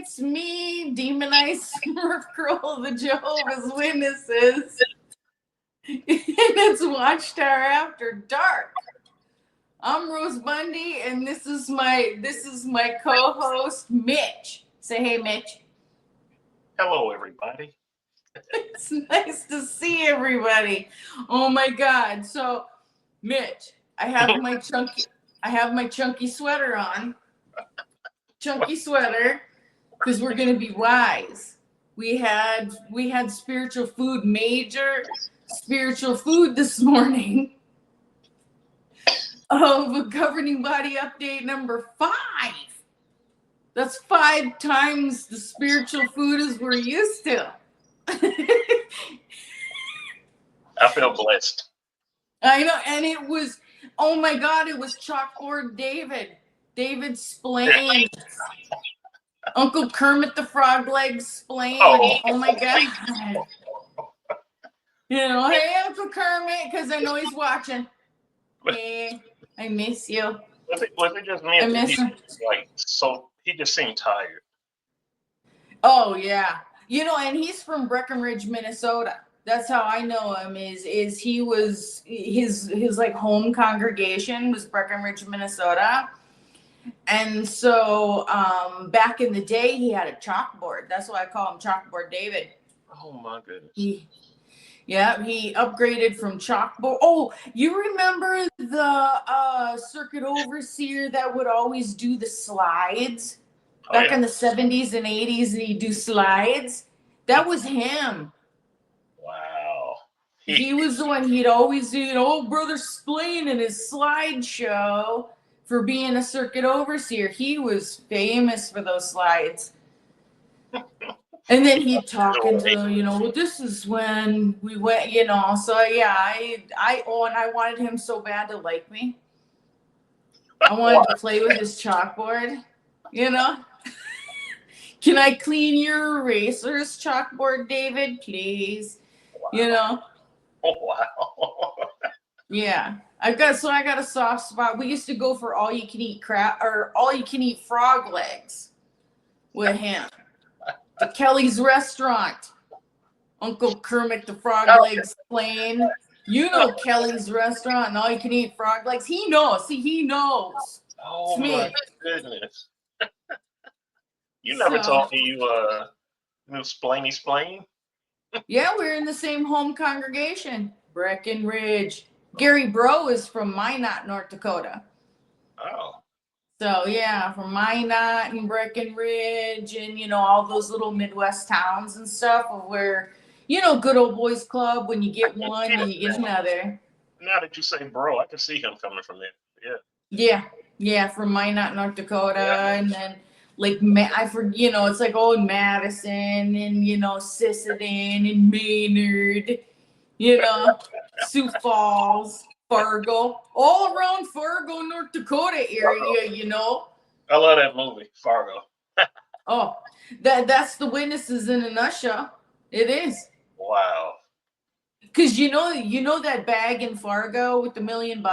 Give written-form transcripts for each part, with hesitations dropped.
it's me, demonized Smurf Girl of the Jehovah's Witnesses. And it's Watchtower After Dark. I'm Rose Bundy, and this is my co-host, Mitch. Say hey, Mitch. Hello, everybody. It's nice to see everybody. Oh my God. So, Mitch, I have my chunky sweater on. Chunky sweater, because we're gonna be wise. We had major spiritual food this morning of a governing body update number 5. That's 5 times the spiritual food as we're used to. I feel blessed. I know, and it was, oh my God, it was Chalkboard David. David Splain. Uncle Kermit the Frog Legs Splain. Oh my God. You know, hey, Uncle Kermit, because I know he's watching. Hey, I miss you. Was it just me? I miss him. So he just seemed tired. Oh yeah, you know, and he's from Breckenridge, Minnesota. That's how I know him. Is he was his like home congregation was Breckenridge, Minnesota, and so back in the day he had a chalkboard. That's why I call him Chalkboard David. Oh my goodness. He upgraded from chalkboard. Oh, you remember the circuit overseer that would always do the slides back in the 70s and 80s, and he'd do slides? That was him. Wow. He was the one. He'd always do, Brother Splain in his slideshow for being a circuit overseer. He was famous for those slides. And then he'd talk into, this is when we went, so yeah, I wanted him so bad to like me. I wanted to play with his chalkboard, Can I clean your erasers, Chalkboard David, please? Wow. Oh, wow. Yeah. I got a soft spot. We used to go for all you can eat crab or all you can eat frog legs with him. The Kelly's Restaurant. Uncle Kermit the Frog Legs Plain. You know Kelly's Restaurant and all you can eat frog legs. He knows. See, he knows. Oh my goodness. You never told me you knew Splainy Splain? Yeah, we're in the same home congregation. Breckenridge. Gary Bro is from Minot, North Dakota. Oh. So yeah, from Minot and Breckenridge and all those little Midwest towns and stuff where good old boys club, when you get one and you get another. Now that you say bro, I can see him coming from there. Yeah, from Minot, North Dakota, and then like it's like old Madison and Sisseton and Maynard, Sioux Falls, Fargo, all around Fargo, North Dakota area, I love that movie, Fargo. Oh, that's the Witnesses in a nutshell. It is. Wow. Because you know that bag in Fargo with the $1 million?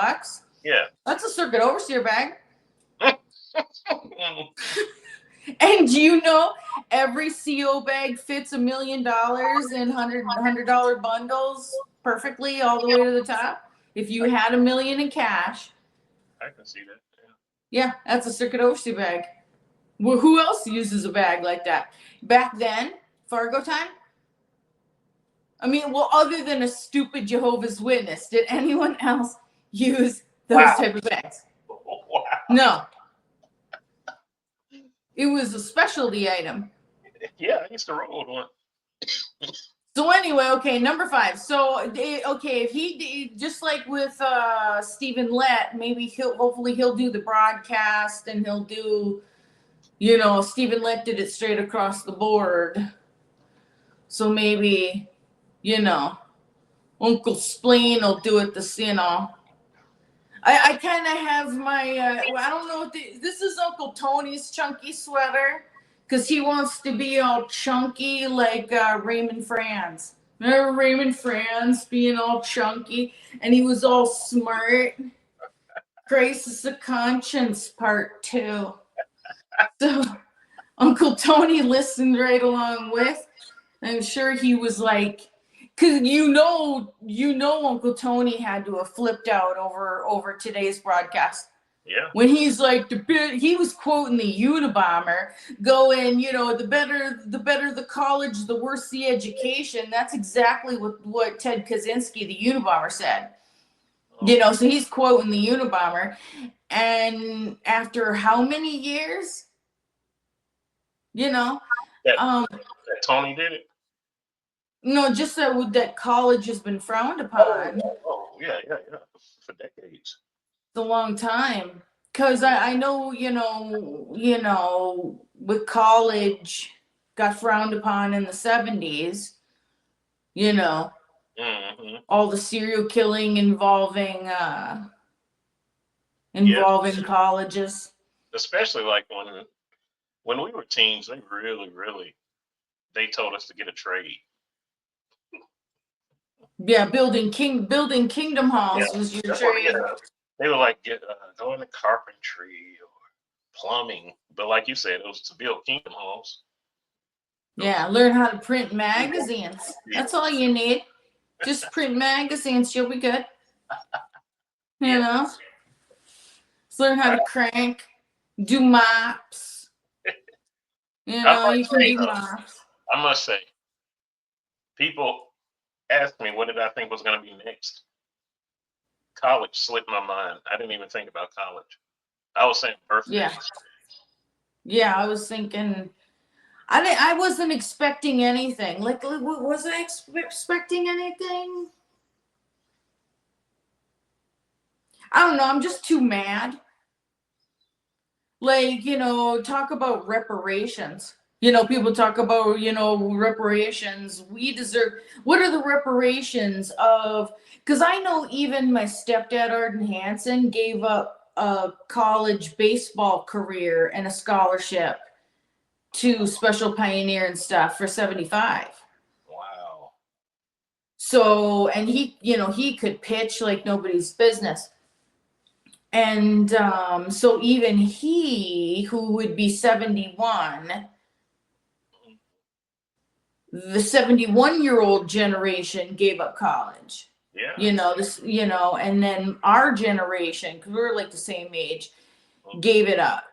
Yeah. That's a circuit overseer bag. And every CO bag fits $1 million in $100 bundles perfectly all the way to the top. If you had $1 million in cash, I can see that. Yeah, that's a circuit overseer bag. Well, who else uses a bag like that? Back then, Fargo time? I mean, well, other than a stupid Jehovah's Witness, did anyone else use those type of bags? Wow. No. It was a specialty item. Yeah, I used to roll with one. So anyway, okay, number 5. So, if he just like with Stephen Lett, maybe hopefully he'll do the broadcast and he'll do, Stephen Lett did it straight across the board. So maybe, Uncle Spleen will do it I kind of have my, I don't know, this is Uncle Tony's chunky sweater. Because he wants to be all chunky like Raymond Franz. Remember Raymond Franz being all chunky? And he was all smart. Crisis of Conscience Part 2. So Uncle Tony listened right along with. I'm sure he was like, because you know, Uncle Tony had to have flipped out over today's broadcast. Yeah. When he's like he was quoting the Unabomber, going, the better the college, the worse the education. That's exactly what Ted Kaczynski, the Unabomber, said. Oh. So he's quoting the Unabomber, and after how many years? That Tony did it? No, just that college has been frowned upon. Oh, yeah. For decades. It's a long time. Because I know, with college got frowned upon in the 70s, Mm-hmm. all the serial killing involving colleges. Especially like when we were teens, they really, they told us to get a trade. Yeah, building kingdom halls was your trade. They were like, go into carpentry or plumbing. But like you said, it was to build kingdom halls. Yeah, learn how to print magazines. That's all you need. Just print magazines, you'll be good. Just learn how to crank, do mops. You can do mops. I must say, people asked me what did I think was going to be next. College slipped my mind. I didn't even think about college. I was saying birthdays. Yeah, I was thinking. I wasn't expecting anything. Like, was I expecting anything? I don't know. I'm just too mad. Like, talk about reparations. People talk about, reparations. We deserve. What are the reparations of? Because I know even my stepdad, Arden Hansen, gave up a college baseball career and a scholarship to Special Pioneer and stuff for 75. Wow. So, and he could pitch like nobody's business. And so even he, who would be 71, the 71-year-old generation gave up college. Yeah. And then our generation, because we were like the same age, gave it up.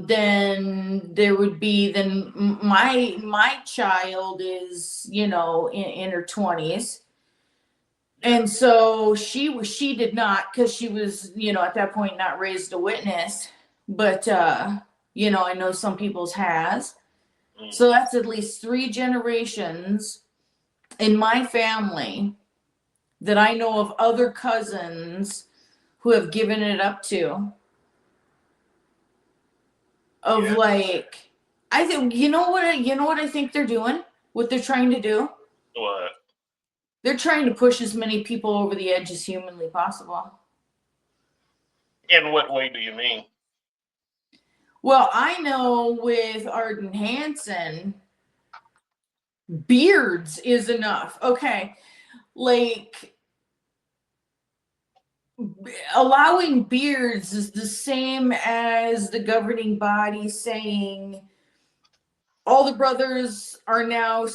Then there would be my child is in her 20s, and so she did not, because she was at that point not raised a witness, but I know some people's has. So that's at least 3 generations in my family that I know of, other cousins who have given it up to. Like, I think what I think they're doing, what they're trying to do. What? They're trying to push as many people over the edge as humanly possible. In what way do you mean? Well, I know with Arden Hansen, beards is enough. Okay, like, allowing beards is the same as the governing body saying all the brothers are now,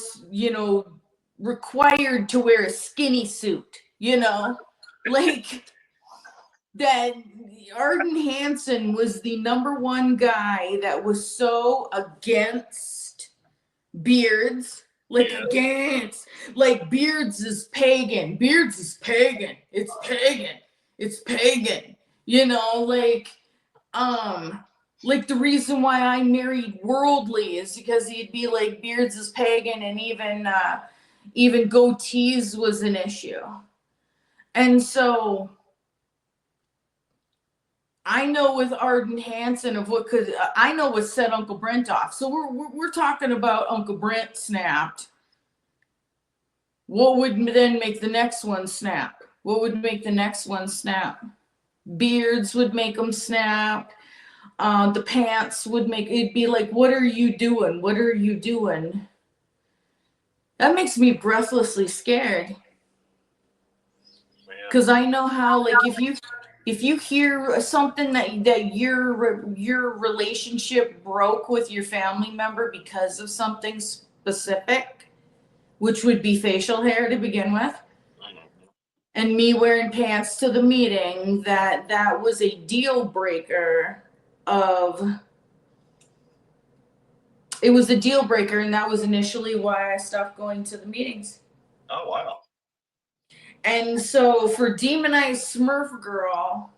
required to wear a skinny suit, like that. Arden Hansen was the #1 guy that was so against beards. Against, like, beards is pagan. It's pagan. Like the reason why I married worldly is because he'd be like, beards is pagan, and even goatees was an issue. And so I know with Arden Hansen I know what set Uncle Brent off. So we're talking about Uncle Brent snapped. What would then make the next one snap? Beards would make them snap. The pants would it'd be like, what are you doing? That makes me breathlessly scared. Because I know how, like, if you hear something that your relationship broke with your family member because of something specific, which would be facial hair to begin with, and me wearing pants to the meeting, that was a deal breaker it was a deal breaker, and that was initially why I stopped going to the meetings. Oh, wow. And so for Demonized Smurf Girl,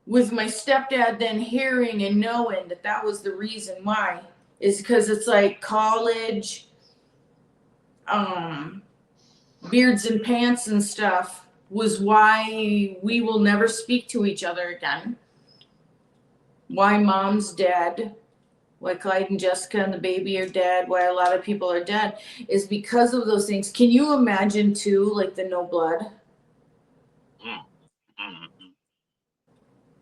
with my stepdad then hearing and knowing that was the reason why, is because it's like college, beards and pants and stuff was why we will never speak to each other again. Why mom's dead, why Clyde and Jessica and the baby are dead, why a lot of people are dead, is because of those things. Can you imagine too, like the no blood?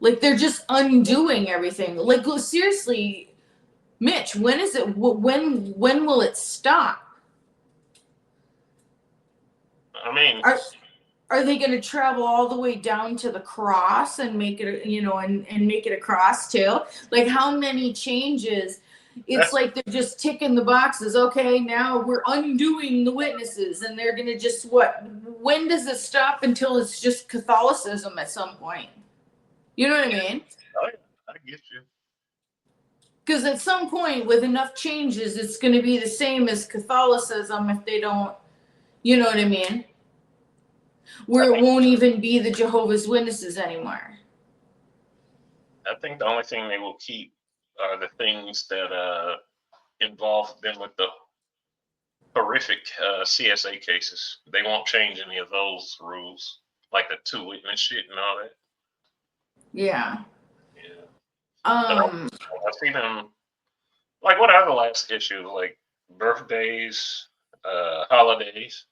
Like they're just undoing everything. Like seriously, Mitch, when is it? When will it stop? I mean, are they going to travel all the way down to the cross and make it, and make it a cross too? Like how many changes? It's like they're just ticking the boxes. Okay, now we're undoing the witnesses, and they're going to just what? When does it stop until it's just Catholicism at some point? You know what I mean? Oh, yeah, I get you. Because at some point, with enough changes, it's going to be the same as Catholicism if they don't, you know what I mean? Where it won't even be the Jehovah's Witnesses anymore. I think the only thing they will keep are the things that involve them with the horrific CSA cases. They won't change any of those rules, like the 2 witness shit and all that. Yeah. Yeah. I see them, like, what are the last issues? Like birthdays, holidays.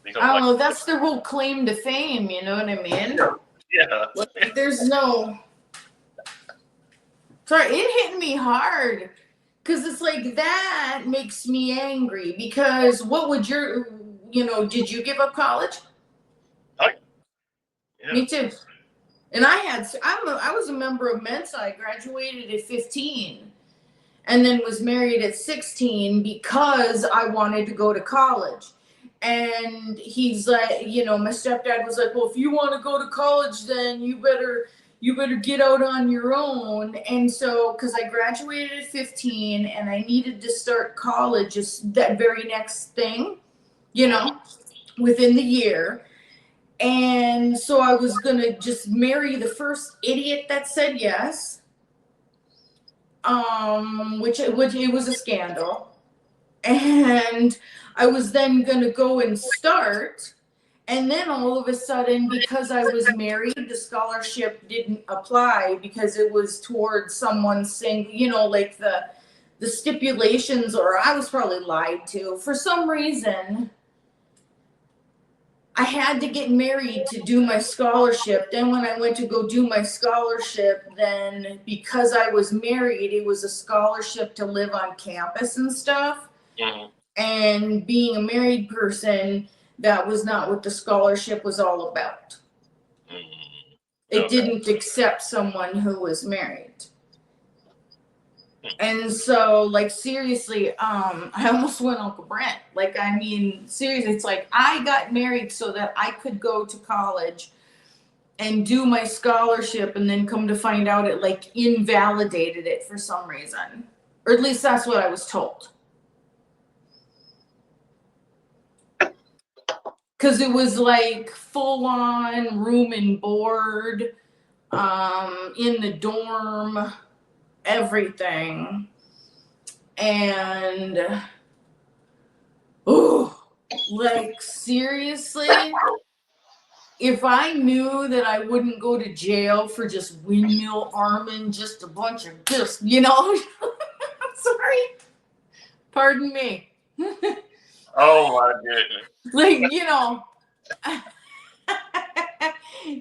Because, I don't know, that's their whole claim to fame, you know what I mean? Yeah. Like, there's no. Sorry, it hit me hard. Because it's like, that makes me angry. Because what would did you give up college? Oh, yeah. Me too. And I was a member of Mensa. I graduated at 15 and then was married at 16 because I wanted to go to college. And he's like, my stepdad was like, well, if you want to go to college, then you better get out on your own. And so, because I graduated at 15 and I needed to start college, just that very next thing, within the year. And so I was going to just marry the first idiot that said yes. Which it was a scandal. And I was then going to go and start. And then all of a sudden, because I was married, the scholarship didn't apply because it was towards someone saying, like the stipulations, or I was probably lied to. For some reason, I had to get married to do my scholarship. Then when I went to go do my scholarship, then because I was married, it was a scholarship to live on campus and stuff. Mm-hmm. And being a married person, that was not what the scholarship was all about. Mm-hmm. It didn't accept someone who was married. And so, like, seriously, I almost went Uncle Brent. Like, I mean, seriously, it's like I got married so that I could go to college and do my scholarship, and then come to find out it, like, invalidated it for some reason. Or at least that's what I was told. Because it was, like, full-on room and board, in the dorm, everything. And like, seriously, if I knew that I wouldn't go to jail for just windmill arming just a bunch of this, sorry, pardon me. Oh my goodness. Like,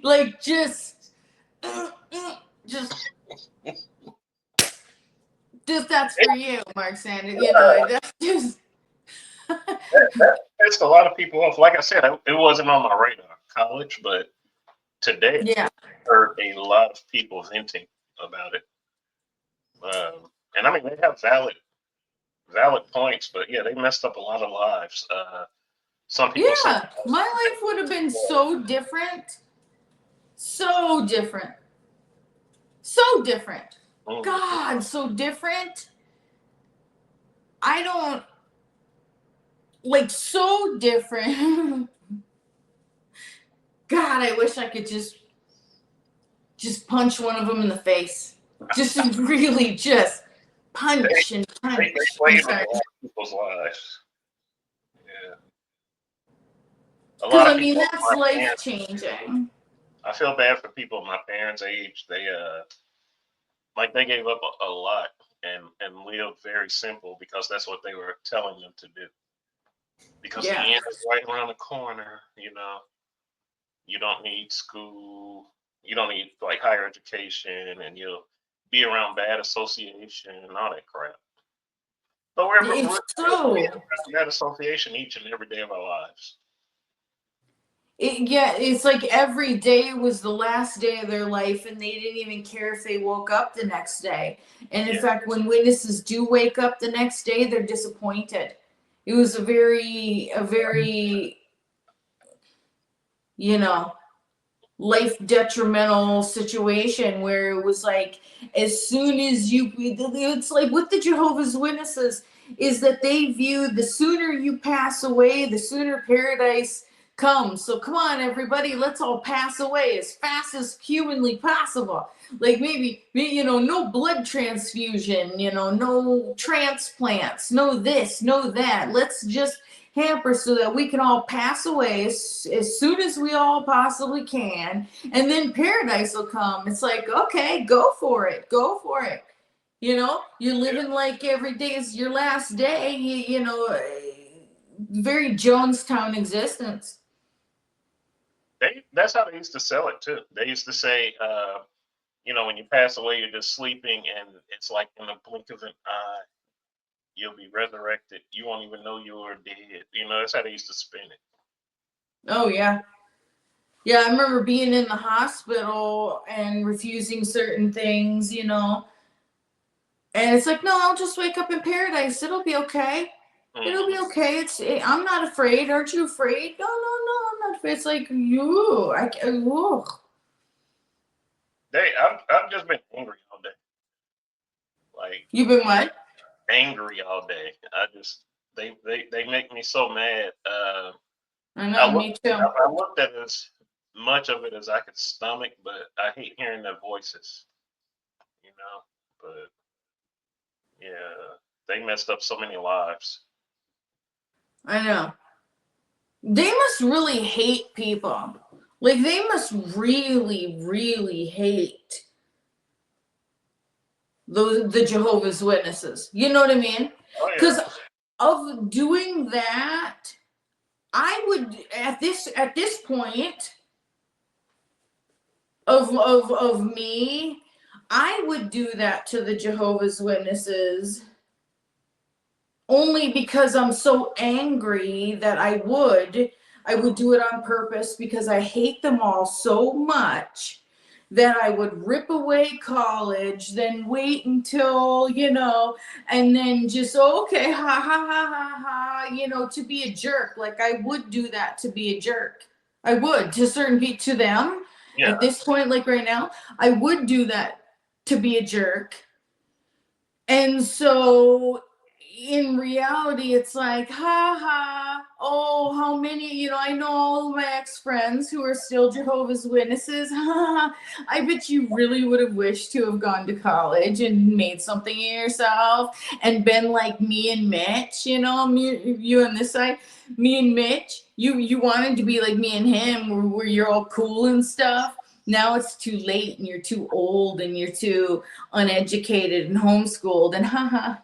like just that's for you, Mark Sanderson. That's just. That pissed a lot of people off. Like I said, it wasn't on my radar college, but today Yeah. I heard a lot of people venting about it. And I mean, they have valid points, but yeah, they messed up a lot of lives. Some people say, Yeah. My life would have been so different. So different. So different. mm, God, so different. I don't like so different. God, I wish I could just punch one of them in the face. Just really just punch and they punch. I'm played with a sorry. lot of people's lives. Yeah, a Because lot I of mean people. that's My life parents, changing. I feel bad for people my parents' age. They like they gave up a lot and lived very simple because that's what they were telling them to do. Because the Yeah. end is right around the corner. You know, you don't need school. You don't need like higher education, and you'll be around bad association and all that crap. But we're It's so. around bad association each and every day of our lives. Yeah, it's like every day was the last day of their life, and they didn't even care if they woke up the next day. And in Yeah, fact, when witnesses do wake up the next day, they're disappointed. It was a very, you know, life detrimental situation where it was like, as soon as it's like with the Jehovah's Witnesses, is that they view the sooner you pass away, the sooner paradise comes. So come on, everybody, let's all pass away as fast as humanly possible. Like maybe, no blood transfusion, no transplants, no this, no that. Let's just hamper so that we can all pass away as soon as we all possibly can, and then paradise will come. It's like, okay, go for it, you're yeah. living like every day is your last day. Very Jonestown existence. That's how they used to sell it too. They used to say, when you pass away, you're just sleeping, and it's like in the blink of an eye, you'll be resurrected. You won't even know you were dead. That's how they used to spin it. Oh yeah. Yeah, I remember being in the hospital and refusing certain things, and it's like, no, I'll just wake up in paradise. It'll be okay. It'll be Mm-hmm. okay. I'm not afraid. Aren't you afraid? No, no, no, I'm not afraid. It's like, ooh. I've just been angry all day. Like You've been what? angry all day. They make me so mad. I I know, looked me too. I looked at as much of it as I could stomach, but I hate hearing their voices. You know, but yeah, they messed up so many lives. I know. They must really hate people. Like, they must really, really hate the Jehovah's Witnesses. You know what I mean? Oh Because yeah, of doing that, I would at this point of me, I would do that to the Jehovah's Witnesses only because I'm so angry that I would do it on purpose because I hate them all so much that I would rip away college, then wait until, and then just, okay, ha ha ha ha ha, to be a jerk. Like, I would do that to be a jerk. I would to certain people, to them yeah. at this point, like right now, I would do that to be a jerk. And so in reality, it's like, ha ha, oh, how many, I know all of my ex-friends who are still Jehovah's Witnesses. Ha ha. I bet you really would have wished to have gone to college and made something of yourself and been like me and Mitch, you on this side, me and Mitch. You wanted to be like me and him, where you're all cool and stuff. Now it's too late and you're too old and you're too uneducated and homeschooled and haha,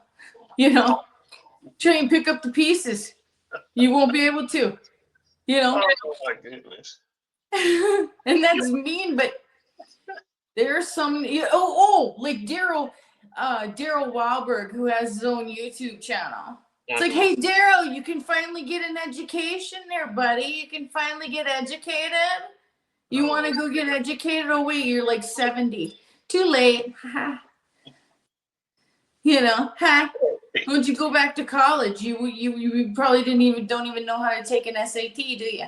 try and pick up the pieces. You won't be able to, you know. Oh my goodness. And that's mean, but there's some like Daryl Wahlberg, who has his own YouTube channel. It's like, hey, Daryl, you can finally get an education there, buddy. You can finally get educated. You want to go get educated? Oh, wait, you're like 70. Too late. You know, Don't you go back to college? You probably don't even know how to take an SAT, do you?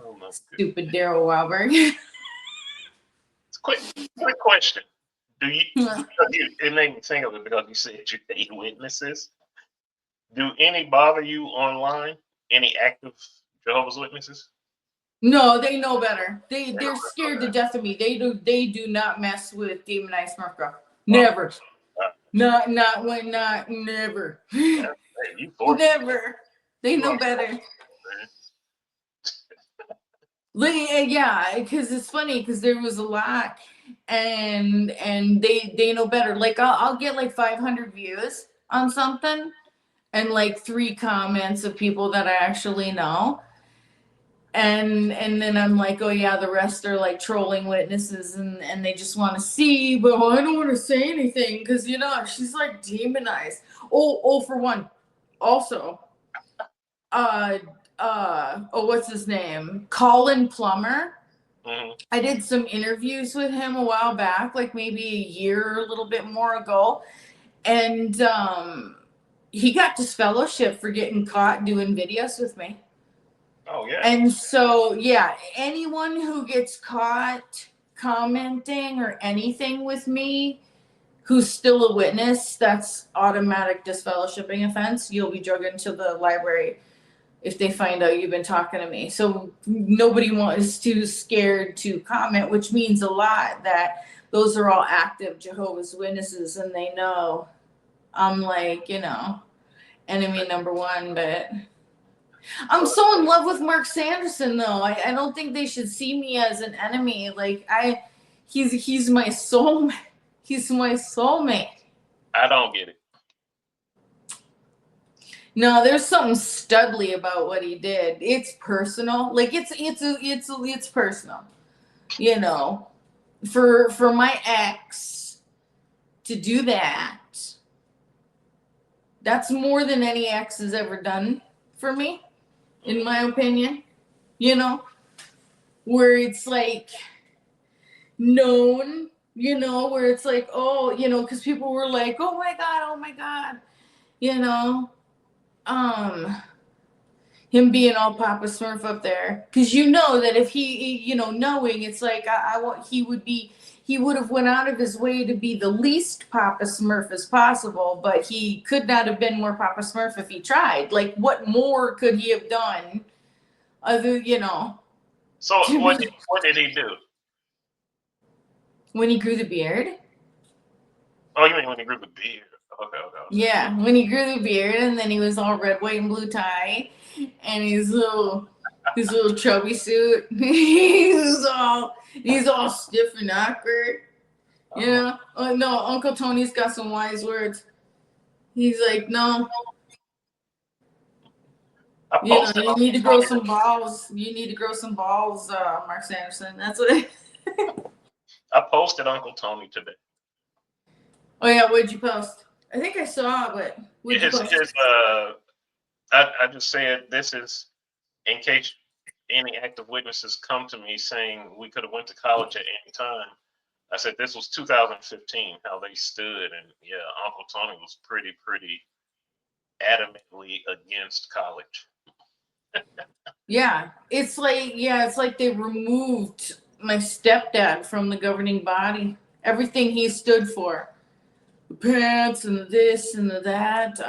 Oh, no. Stupid Daryl Wahlberg. Quick question. Do you? It made me think of it because you said you hate witnesses. Do any bother you online? Any active Jehovah's Witnesses? No, they know better. They're scared to death of me. They do not mess with demonized Smurf Girl. Never. Never. Never. They know better. Yeah, because it's funny because there was a lot, and they know better. Like I'll get like 500 views on something, and like 3 comments of people that I actually know. And then I'm like, oh yeah, the rest are like trolling witnesses, and they just want to see, but I don't want to say anything because she's like demonized. Oh, for one, also, what's his name? Colin Plummer. Mm-hmm. I did some interviews with him a while back, like maybe a year, a little bit more ago, and he got disfellowship for getting caught doing videos with me. Oh, yeah. And so, yeah, anyone who gets caught commenting or anything with me who's still a witness, that's automatic disfellowshipping offense. You'll be drugged into the library if they find out you've been talking to me. So nobody is too scared to comment, which means a lot that those are all active Jehovah's Witnesses, and they know I'm like, enemy number one, but... I'm so in love with Mark Sanderson, though. I don't think they should see me as an enemy. Like he's my soulmate. He's my soulmate. I don't get it. No, there's something studly about what he did. It's personal. Like it's personal. For my ex to do that, that's more than any ex has ever done for me. In my opinion, where it's like known, where it's like, oh, because people were like, oh my God, him being all Papa Smurf up there, because that if he, knowing it's like he would have went out of his way to be the least Papa Smurf as possible, but he could not have been more Papa Smurf if he tried. Like, what more could he have done other, So what did he do? When he grew the beard? Oh, you mean when he grew the beard? Okay. Yeah, when he grew the beard, and then he was all red, white, and blue tie, and his little chubby suit. he's all stiff and awkward. Oh no, Uncle Tony's got some wise words. He's like, no. You need to grow some balls. You need to grow some balls, Mark Sanderson. That's what I posted Uncle Tony today. Oh yeah, what'd you post? I think I saw it, but what'd you post? I just said this is in case any active witnesses come to me saying we could have went to college at any time. I said this was 2015, how they stood, and yeah, Uncle Tony was pretty adamantly against college. Yeah, it's like they removed my stepdad from the governing body. Everything he stood for, the pants and the this and the that.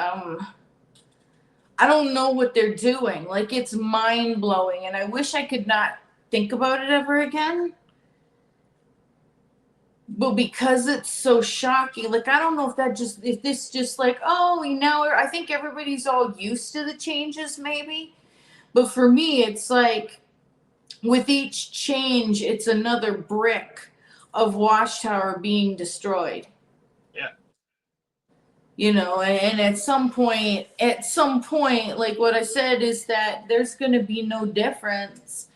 I don't know what they're doing. Like, it's mind blowing, and I wish I could not think about it ever again. But because it's so shocking, like, I don't know if this just like, oh, now I think everybody's all used to the changes, maybe. But for me, it's like with each change, it's another brick of Watchtower being destroyed. Yeah. And at some point, like what I said is that there's going to be no difference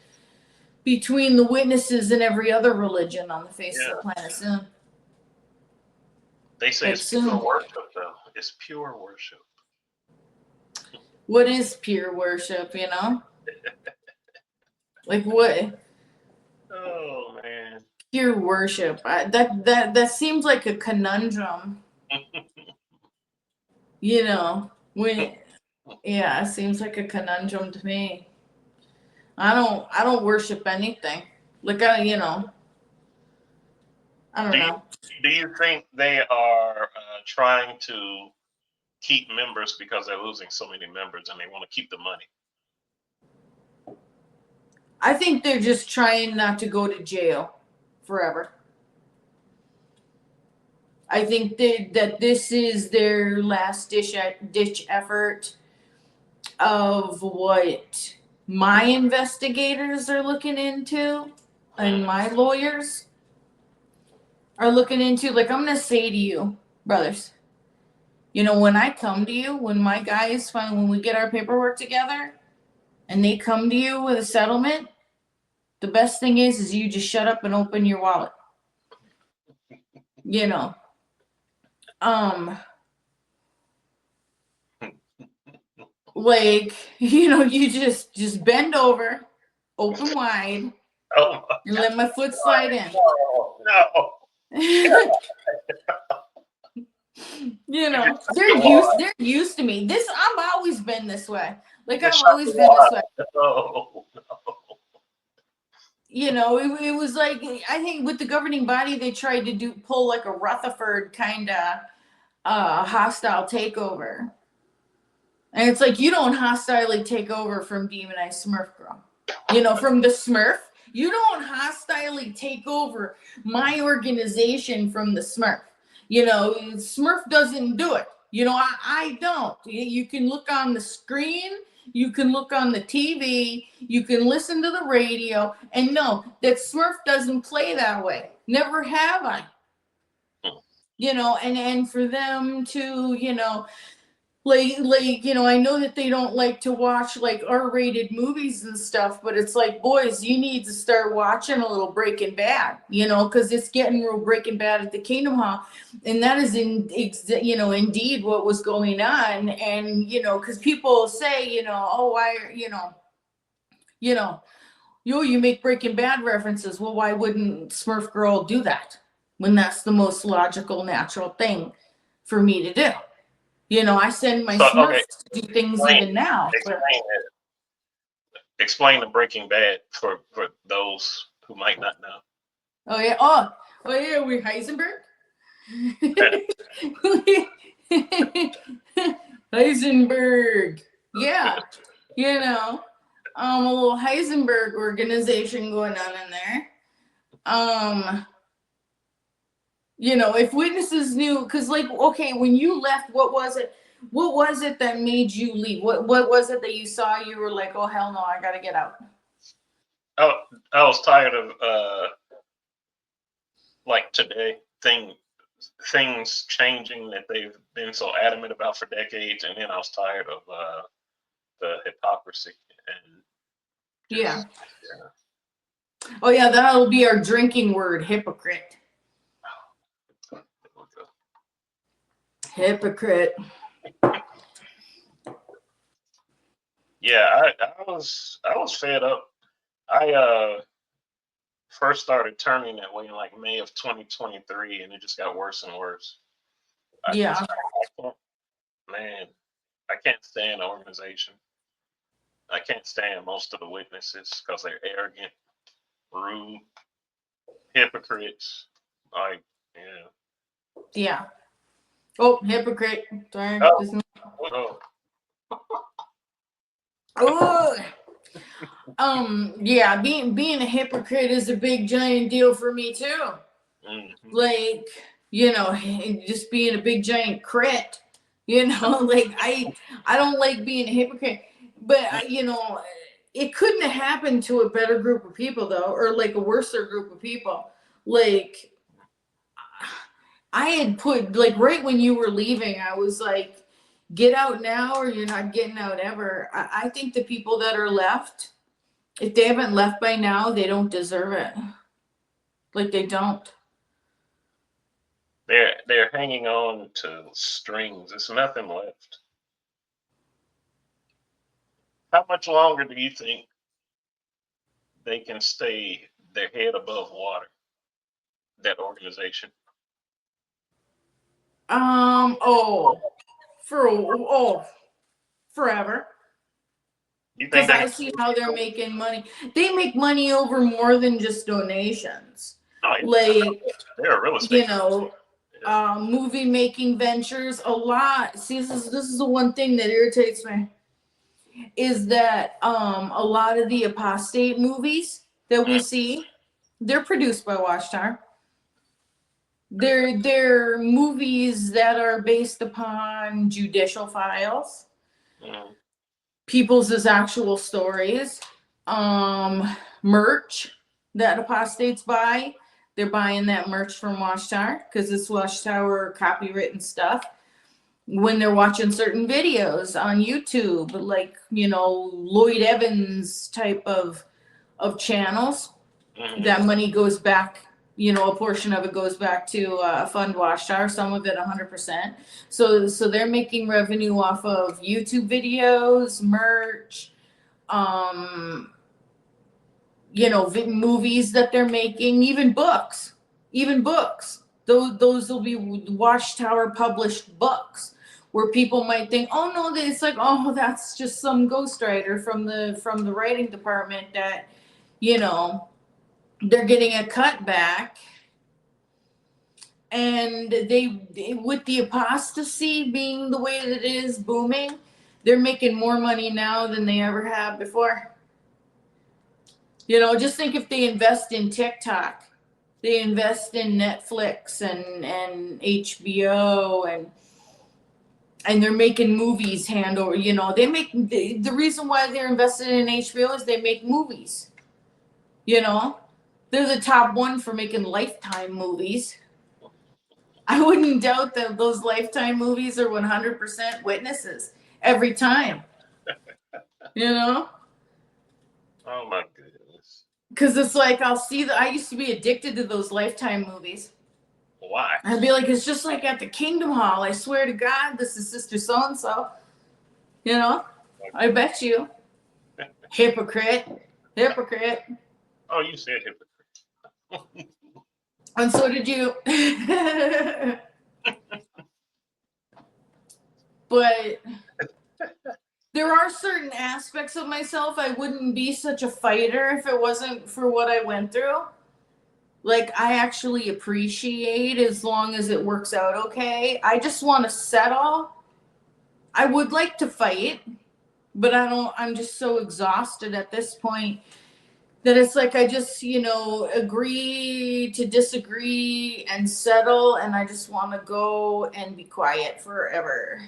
between the witnesses and every other religion on the face of the planet soon. They say it's pure worship, though. It's pure worship. What is pure worship, Like what? Oh man. Pure worship. That seems like a conundrum, when yeah, it seems like a conundrum to me. I don't worship anything. Like I don't Do you know. do you think they are trying to keep members because they're losing so many members and they want to keep the money? I think they're just trying not to go to jail forever. I think that this is their last ditch effort of what my investigators are looking into and my lawyers are looking into. Like, I'm going to say to you, brothers, when I come to you, when my guys when we get our paperwork together and they come to you with a settlement, the best thing is you just shut up and open your wallet. You know, like, you just bend over, open wide, Oh and let my foot slide in. no. They're used to me. I've always been this way. Like, I've always been this way. Oh, It was like, I think with the governing body, they tried to pull like a Rutherford kind of hostile takeover. And it's like, you don't hostilely take over from Demonized Smurf Girl. From the Smurf. You don't hostilely take over my organization from the Smurf. Smurf doesn't do it. I don't. You can look on the screen, you can look on the TV, you can listen to the radio, and no, that Smurf doesn't play that way. Never have I. And for them to, I know that they don't like to watch like R-rated movies and stuff, but it's like, boys, you need to start watching a little Breaking Bad, because it's getting real Breaking Bad at the Kingdom Hall, and that is indeed what was going on, and because people say, oh, why, you make Breaking Bad references. Well, why wouldn't Smurf Girl do that when that's the most logical, natural thing for me to do? I send my Smurfs to do things even now. Explain the Breaking Bad for those who might not know. Oh yeah. Oh yeah. We Heisenberg. Heisenberg. Yeah. A little Heisenberg organization going on in there. If witnesses knew, because like, okay, when you left, what was it? What was it that made you leave? What was it that you saw? You were like, oh hell no, I gotta get out. I was tired of like today things changing that they've been so adamant about for decades, and then I was tired of the hypocrisy and yeah. Oh yeah, that'll be our drinking word, hypocrite. Hypocrite. Yeah, I was fed up. I first started turning that way in like May of 2023, and it just got worse and worse. I can't stand the organization. I can't stand most of the witnesses because they're arrogant, rude, hypocrites. Like, yeah. Yeah. Oh, hypocrite. Sorry. Oh. Oh. Yeah, being a hypocrite is a big giant deal for me too. Mm-hmm. Like, just being a big giant crit. Like I don't like being a hypocrite, but it couldn't have happened to a better group of people though, or like a worser group of people. Like, I had put, like, right when you were leaving, I was like, get out now or you're not getting out ever. I think the people that are left, if they haven't left by now, they don't deserve it. Like, they don't. They're hanging on to strings. There's nothing left. How much longer do you think they can stay their head above water? That organization. Forever. You think Because they? I see how they're making money. They make money over more than just donations. Oh, yeah. Like, They're a real estate. Movie making ventures. A lot. See, this is the one thing that irritates me. Is that a lot of the apostate movies that we see, they're produced by Watchtower. They're movies that are based upon judicial files, people's actual stories, merch that apostates buy. They're buying that merch from Watchtower because it's Watchtower copywritten stuff. When they're watching certain videos on YouTube, like, Lloyd Evans type of channels, that money goes back, a portion of it goes back to fund Watchtower, some of it 100%. So they're making revenue off of YouTube videos, merch, movies that they're making, even books. Those will be Watchtower published books where people might think, oh no, it's like, oh, that's just some ghostwriter from the writing department that, they're getting a cutback. And they, with the apostasy being the way that it is booming, they're making more money now than they ever have before. Just think if they invest in TikTok, they invest in Netflix and HBO and they're making movies hand over, they make, the reason why they're invested in HBO is they make movies. They're the top one for making Lifetime movies. I wouldn't doubt that those Lifetime movies are 100% witnesses every time. Oh my goodness. Because it's like, I used to be addicted to those Lifetime movies. Why? I'd be like, it's just like at the Kingdom Hall. I swear to God, this is Sister So-and-so. I bet you. Hypocrite. Oh, you said hypocrite. And so did you. But there are certain aspects of myself I wouldn't be such a fighter if it wasn't for what I went through. Like, I actually appreciate as long as it works out okay. I just want to settle. I would like to fight, but I'm just so exhausted at this point that it's like I just, agree to disagree and settle, and I just want to go and be quiet forever.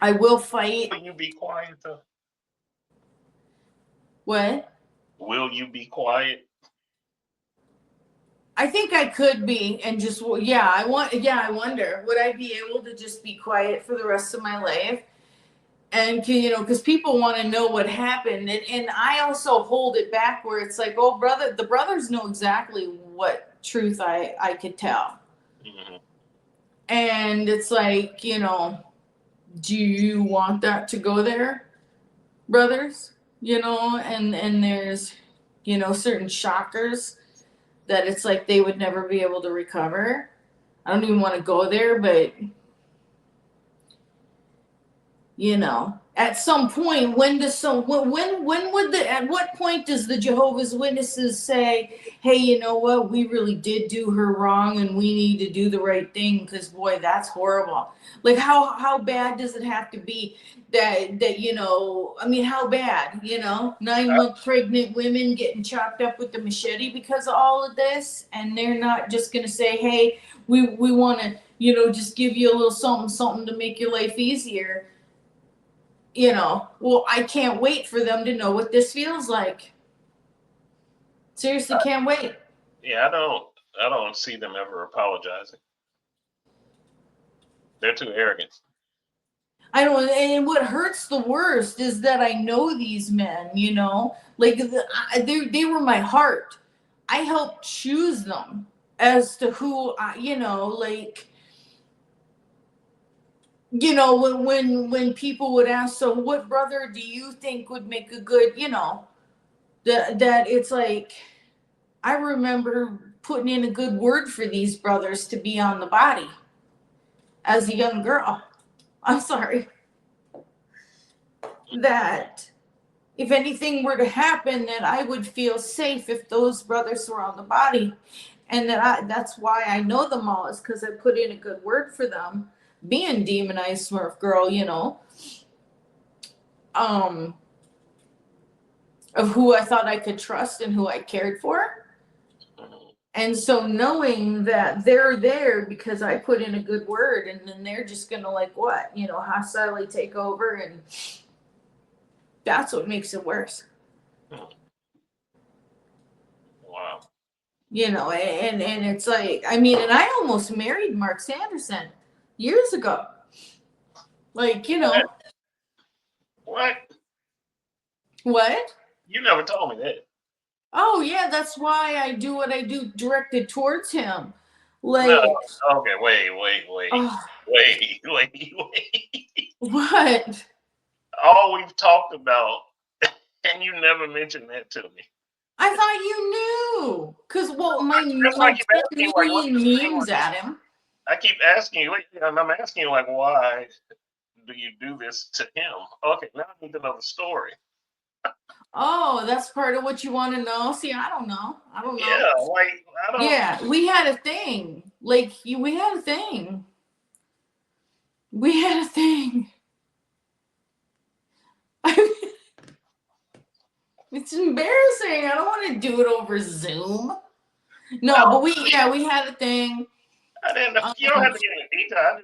I will fight. Will you be quiet though? What? Will you be quiet? I think I could be, and just, I wonder, would I be able to just be quiet for the rest of my life? And, because people want to know what happened. And I also hold it back where it's like, oh, the brothers know exactly what truth I could tell. Mm-hmm. And it's like, do you want that to go there, brothers? And there's, certain shockers that it's like they would never be able to recover. I don't even want to go there, but at some point, at what point does the Jehovah's Witnesses say, hey, you know what, we really did do her wrong and we need to do the right thing, because boy, that's horrible. Like, how bad does it have to be that how bad, 9-month pregnant women getting chopped up with the machete because of all of this, and they're not just gonna say, hey, we want to, just give you a little something to make your life easier. Well, I can't wait for them to know what this feels like. Seriously, can't wait. Yeah, I don't see them ever apologizing. They're too arrogant. I don't, and what hurts the worst is that I know these men, like they were my heart. I helped choose them as to who I, like, you know, when people would ask, so what brother do you think would make a good, you know, that it's like, I remember putting in a good word for these brothers to be on the body as a young girl. I'm sorry. That if anything were to happen, that I would feel safe if those brothers were on the body. And that's why I know them all, is because I put in a good word for them. Being demonized Smurf girl, you know, of who I thought I could trust and who I cared for. And so knowing that they're there because I put in a good word, and then they're just gonna, like, what, you know, hostilely take over, and that's what makes it worse. Wow. You know, and it's like, I mean, and I almost married Mark Sanderson years ago. Like, you know. What? What? You never told me that. Oh yeah, that's why I do what I do, directed towards him. Like, No. Okay, wait. oh, Wait. what? All we've talked about, and you never mentioned that to me. I thought you knew, cause well, my That's why I keep asking, like, million memes at him. I keep asking you, and I'm asking you, like, why do you do this to him? Okay, now I need to know the story. Oh, that's part of what you want to know. See, I don't know. Yeah, like, I don't. Yeah, we had a thing. Like, we had a thing. We had a thing. It's embarrassing. I don't want to do it over Zoom. No, but we had a thing. I didn't know. You don't have to get into detail.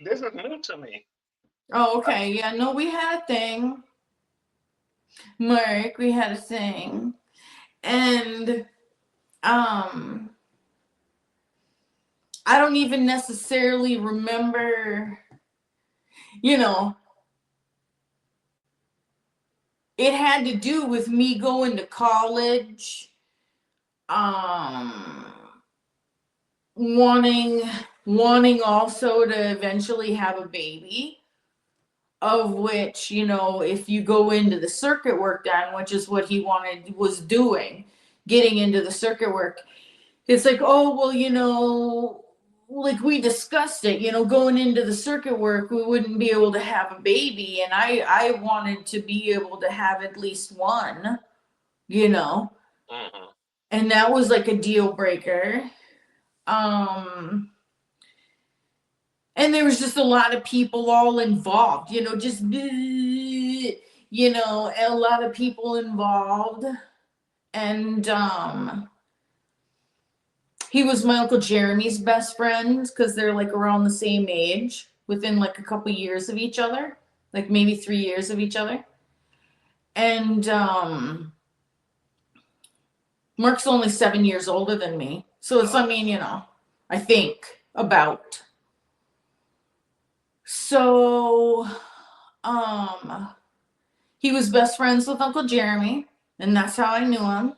This is new to me. Oh, okay. Yeah, no, we had a thing. Mark, we had a thing. And I don't even necessarily remember, you know, it had to do with me going to college, wanting also to eventually have a baby, of which, you know, if you go into the circuit work then, which is what he was doing, getting into the circuit work, it's like, oh, well, you know, like we discussed it, you know, going into the circuit work, we wouldn't be able to have a baby. And I wanted to be able to have at least one, you know, and that was like a deal breaker. And there was just a lot of people all involved, you know, just, you know, a lot of people involved. And, he was my Uncle Jeremy's best friend because they're like around the same age, within like a couple years of each other, like maybe 3 years of each other. And Mark's only 7 years older than me. So it's, I mean, you know, I think about. So he was best friends with Uncle Jeremy, and that's how I knew him.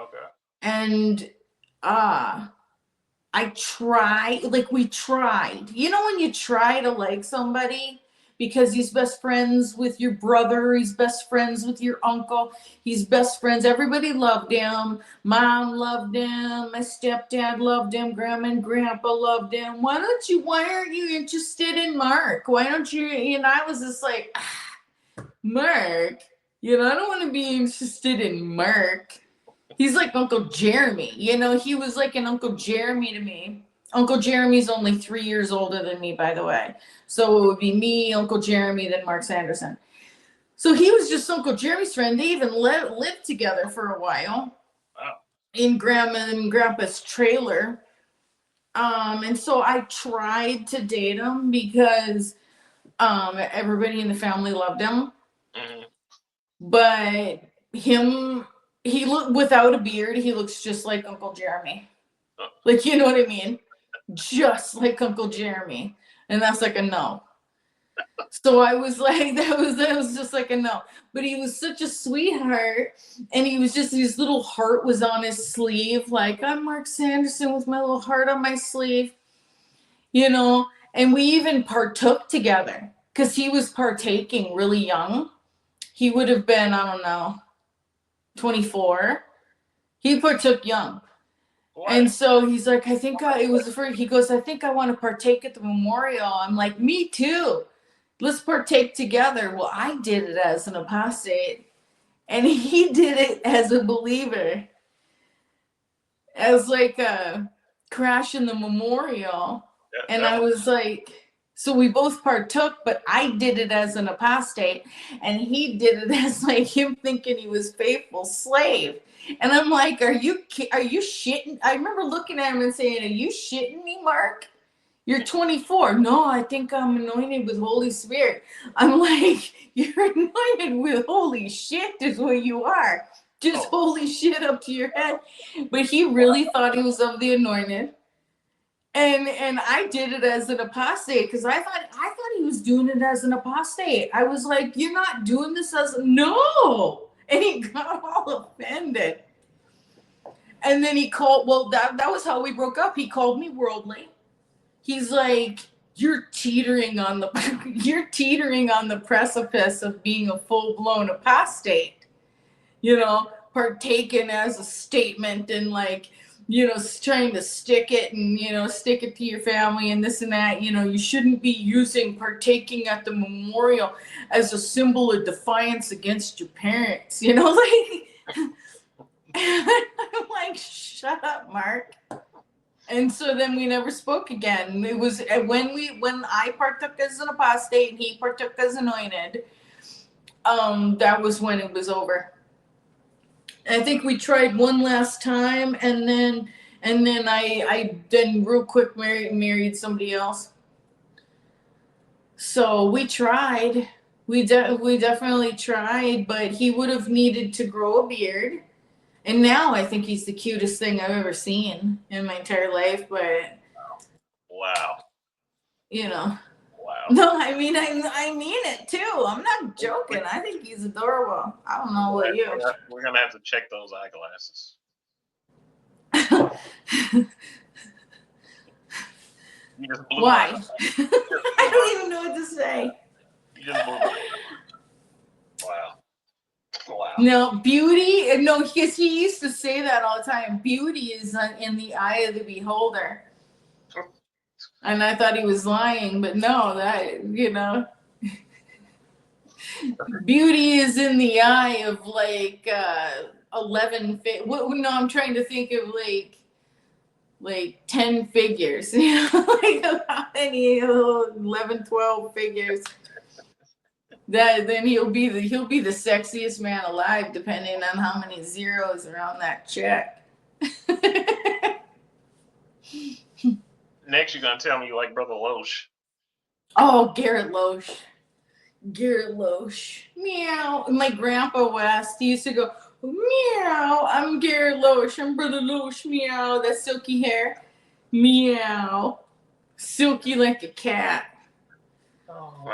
Okay. And we tried. You know when you try to like somebody because he's best friends with your brother, he's best friends with your uncle, he's best friends. Everybody loved him. Mom loved him. My stepdad loved him. Grandma and grandpa loved him. Why aren't you interested in Mark? Why don't you? And I was just like, Mark, you know, I don't want to be interested in Mark. He's like Uncle Jeremy, you know, he was like an Uncle Jeremy to me. Uncle Jeremy's only 3 years older than me, by the way. So it would be me, Uncle Jeremy, then Mark Sanderson. So he was just Uncle Jeremy's friend. They even lived together for a while. Wow. In Grandma and Grandpa's trailer. And so I tried to date him because everybody in the family loved him. But he looked, without a beard, he looks just like Uncle Jeremy. Like, you know what I mean? Just like Uncle Jeremy. And that's like a no. So I was like, that was just like a no. But he was such a sweetheart. And he was just, his little heart was on his sleeve. Like, I'm Mark Sanderson with my little heart on my sleeve. You know? And we even partook together because he was partaking really young. He would have been, I don't know, 24. He partook young. What? And so he's like, I think it was the first, he goes, I think I want to partake at the memorial. I'm like, me too. Let's partake together. Well, I did it as an apostate, and he did it as a believer, as like a crash in the memorial. And I was like, so we both partook, but I did it as an apostate, and he did it as like him thinking he was faithful slave. And I'm like, are you shitting? I remember looking at him and saying, are you shitting me, Mark? You're 24. No, I think I'm anointed with Holy Spirit. I'm like, you're anointed with holy shit is what you are. Just holy shit up to your head. But he really thought he was of the anointed. And I did it as an apostate because I thought he was doing it as an apostate. I was like, you're not doing this as no. And he got all offended. And then he called, well, that was how we broke up. He called me worldly. He's like, you're teetering on the precipice of being a full-blown apostate, you know, partaken as a statement and like, you know, trying to stick it and, you know, stick it to your family and this and that. You know, you shouldn't be using partaking at the memorial as a symbol of defiance against your parents, you know, like, I'm like, shut up, Mark. And so then we never spoke again. It was when I partook as an apostate and he partook as anointed, that was when it was over. I think we tried one last time, and then I then real quick married somebody else. So we tried. We definitely tried, but he would have needed to grow a beard. And now I think he's the cutest thing I've ever seen in my entire life. But wow, you know, wow. No, I mean it too. I'm not joking. I think he's adorable. I don't know what you. We're gonna have to check those eyeglasses. You just blew Why? I don't even know what to say. You just blew my. Wow. Wow. No, beauty. No, because he used to say that all the time. Beauty is in the eye of the beholder. And I thought he was lying, but no, that, you know, beauty is in the eye of like 11. No, I'm trying to think of like 10 figures. You know, like how many 11, 12 figures. That then he'll be the sexiest man alive, depending on how many zeros are on that check. Next, you're gonna tell me you like Brother Loesch. Oh, Garrett Loesch. Meow. My grandpa West, he used to go, meow. I'm Garrett Loesch. I'm Brother Loesch. Meow. That silky hair. Meow. Silky like a cat. Oh.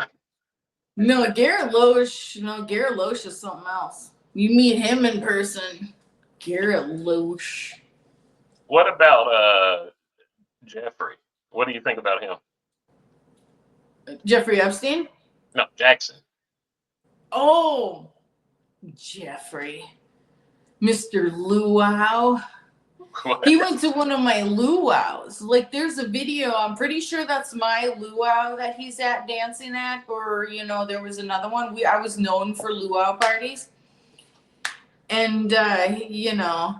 No, Garrett Loesch is something else. You meet him in person. Garrett Loesch. What about Jeffrey? What do you think about him? Jeffrey Epstein? No, Jackson. Oh, Jeffrey. Mr. Luau. He went to one of my luau's. Like, there's a video. I'm pretty sure that's my luau that he's at dancing at. Or, you know, there was another one. I was known for luau parties. And, you know,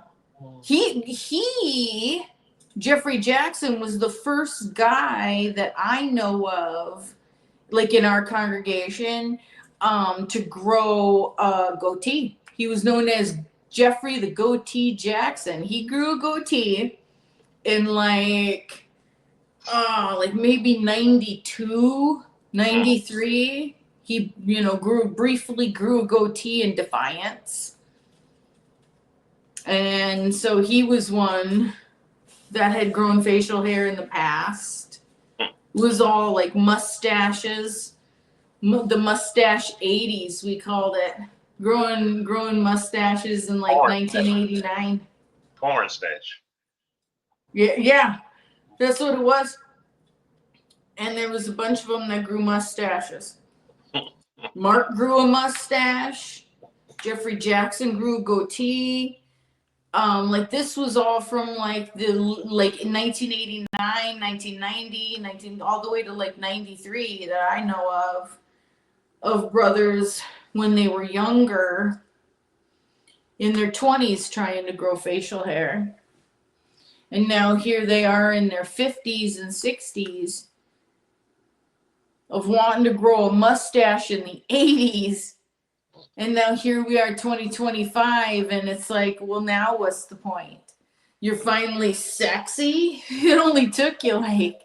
Jeffrey Jackson was the first guy that I know of, like in our congregation, to grow a goatee. He was known as Jeffrey the Goatee Jackson. He grew a goatee in like maybe 92, 93. He, you know, briefly grew a goatee in defiance. And so he was one that had grown facial hair in the past. It was all like mustaches, the mustache 80s, we called it. Growing mustaches in like 1989. Porn stash. Yeah, that's what it was. and there was a bunch of them that grew mustaches. Mark grew a mustache. Jeffrey Jackson grew a goatee. Like this was all from like in 1989, 1990, all the way to like 93 that I know of brothers when they were younger in their 20s trying to grow facial hair. And now here they are in their 50s and 60s of wanting to grow a mustache in the 80s. And now here we are 2025 and it's like, well, now what's the point? You're finally sexy? It only took you like,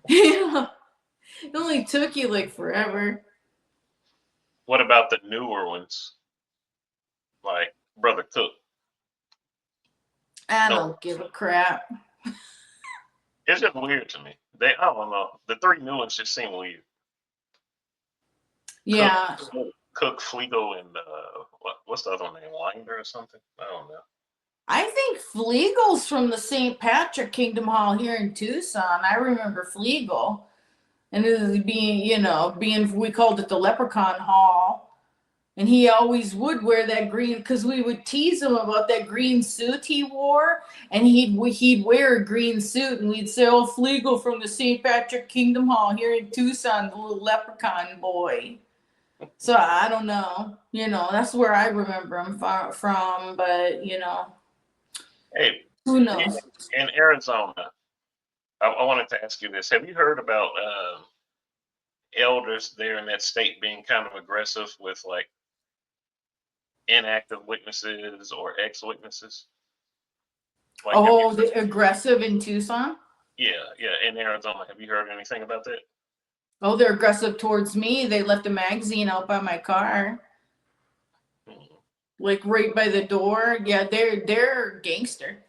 it only took you like forever. What about the newer ones? Like Brother Cook? I don't give a crap. It's just weird to me. I don't know. The three new ones just seem weird. Yeah. Cook, Flegel, and what's the other one name? Winder or something? I don't know. I think Flegel's from the St. Patrick Kingdom Hall here in Tucson. I remember Flegel. And it was being, we called it the Leprechaun Hall. And he always would wear that green, because we would tease him about that green suit he wore. And he'd wear a green suit, and we'd say, oh, Flegel from the St. Patrick Kingdom Hall here in Tucson, the little leprechaun boy. So I don't know. That's where I remember him from. But, Hey, who knows? In Arizona, I wanted to ask you this. Have you heard about elders there in that state being kind of aggressive with like inactive witnesses or ex-witnesses? Like, The aggressive in Tucson? Yeah, in Arizona. Have you heard anything about that? Oh, they're aggressive towards me. They left a magazine out by my car. Like right by the door. Yeah, they're gangster.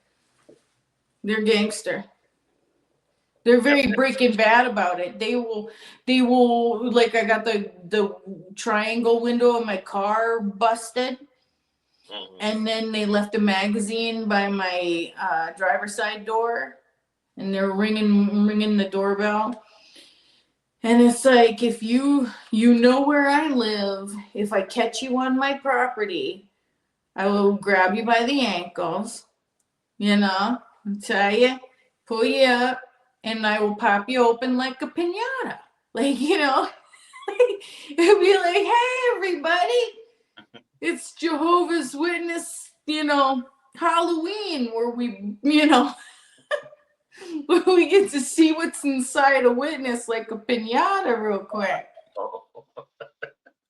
They're gangster. They're very Breaking Bad about it. They will like, I got the triangle window of my car busted. Mm-hmm. And then they left a magazine by my driver's side door, and they're ringing the doorbell. And it's like, if you know where I live, if I catch you on my property, I will grab you by the ankles, tell you, pull you up, and I will pop you open like a piñata. Like, it'll be like, hey, everybody, it's Jehovah's Witness, Halloween, where we, where we get to see what's inside a witness like a piñata real quick.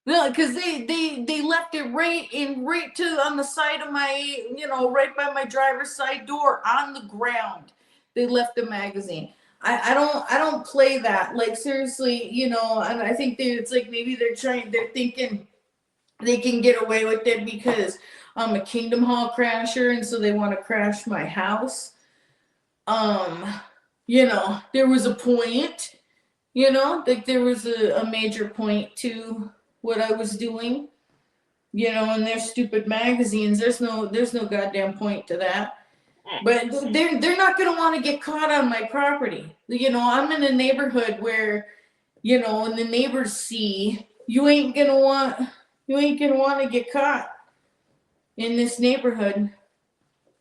No, because they left it right on the side of my, right by my driver's side door on the ground. They left the magazine. I don't play that. Like, seriously, and I think it's like maybe they're thinking they can get away with it because I'm a Kingdom Hall crasher, and so they want to crash my house. There was a point, like there was a major point to what I was doing, and their stupid magazines. There's no goddamn point to that. But they're not going to want to get caught on my property. I'm in a neighborhood where, when the neighbors see, you ain't going to want to get caught in this neighborhood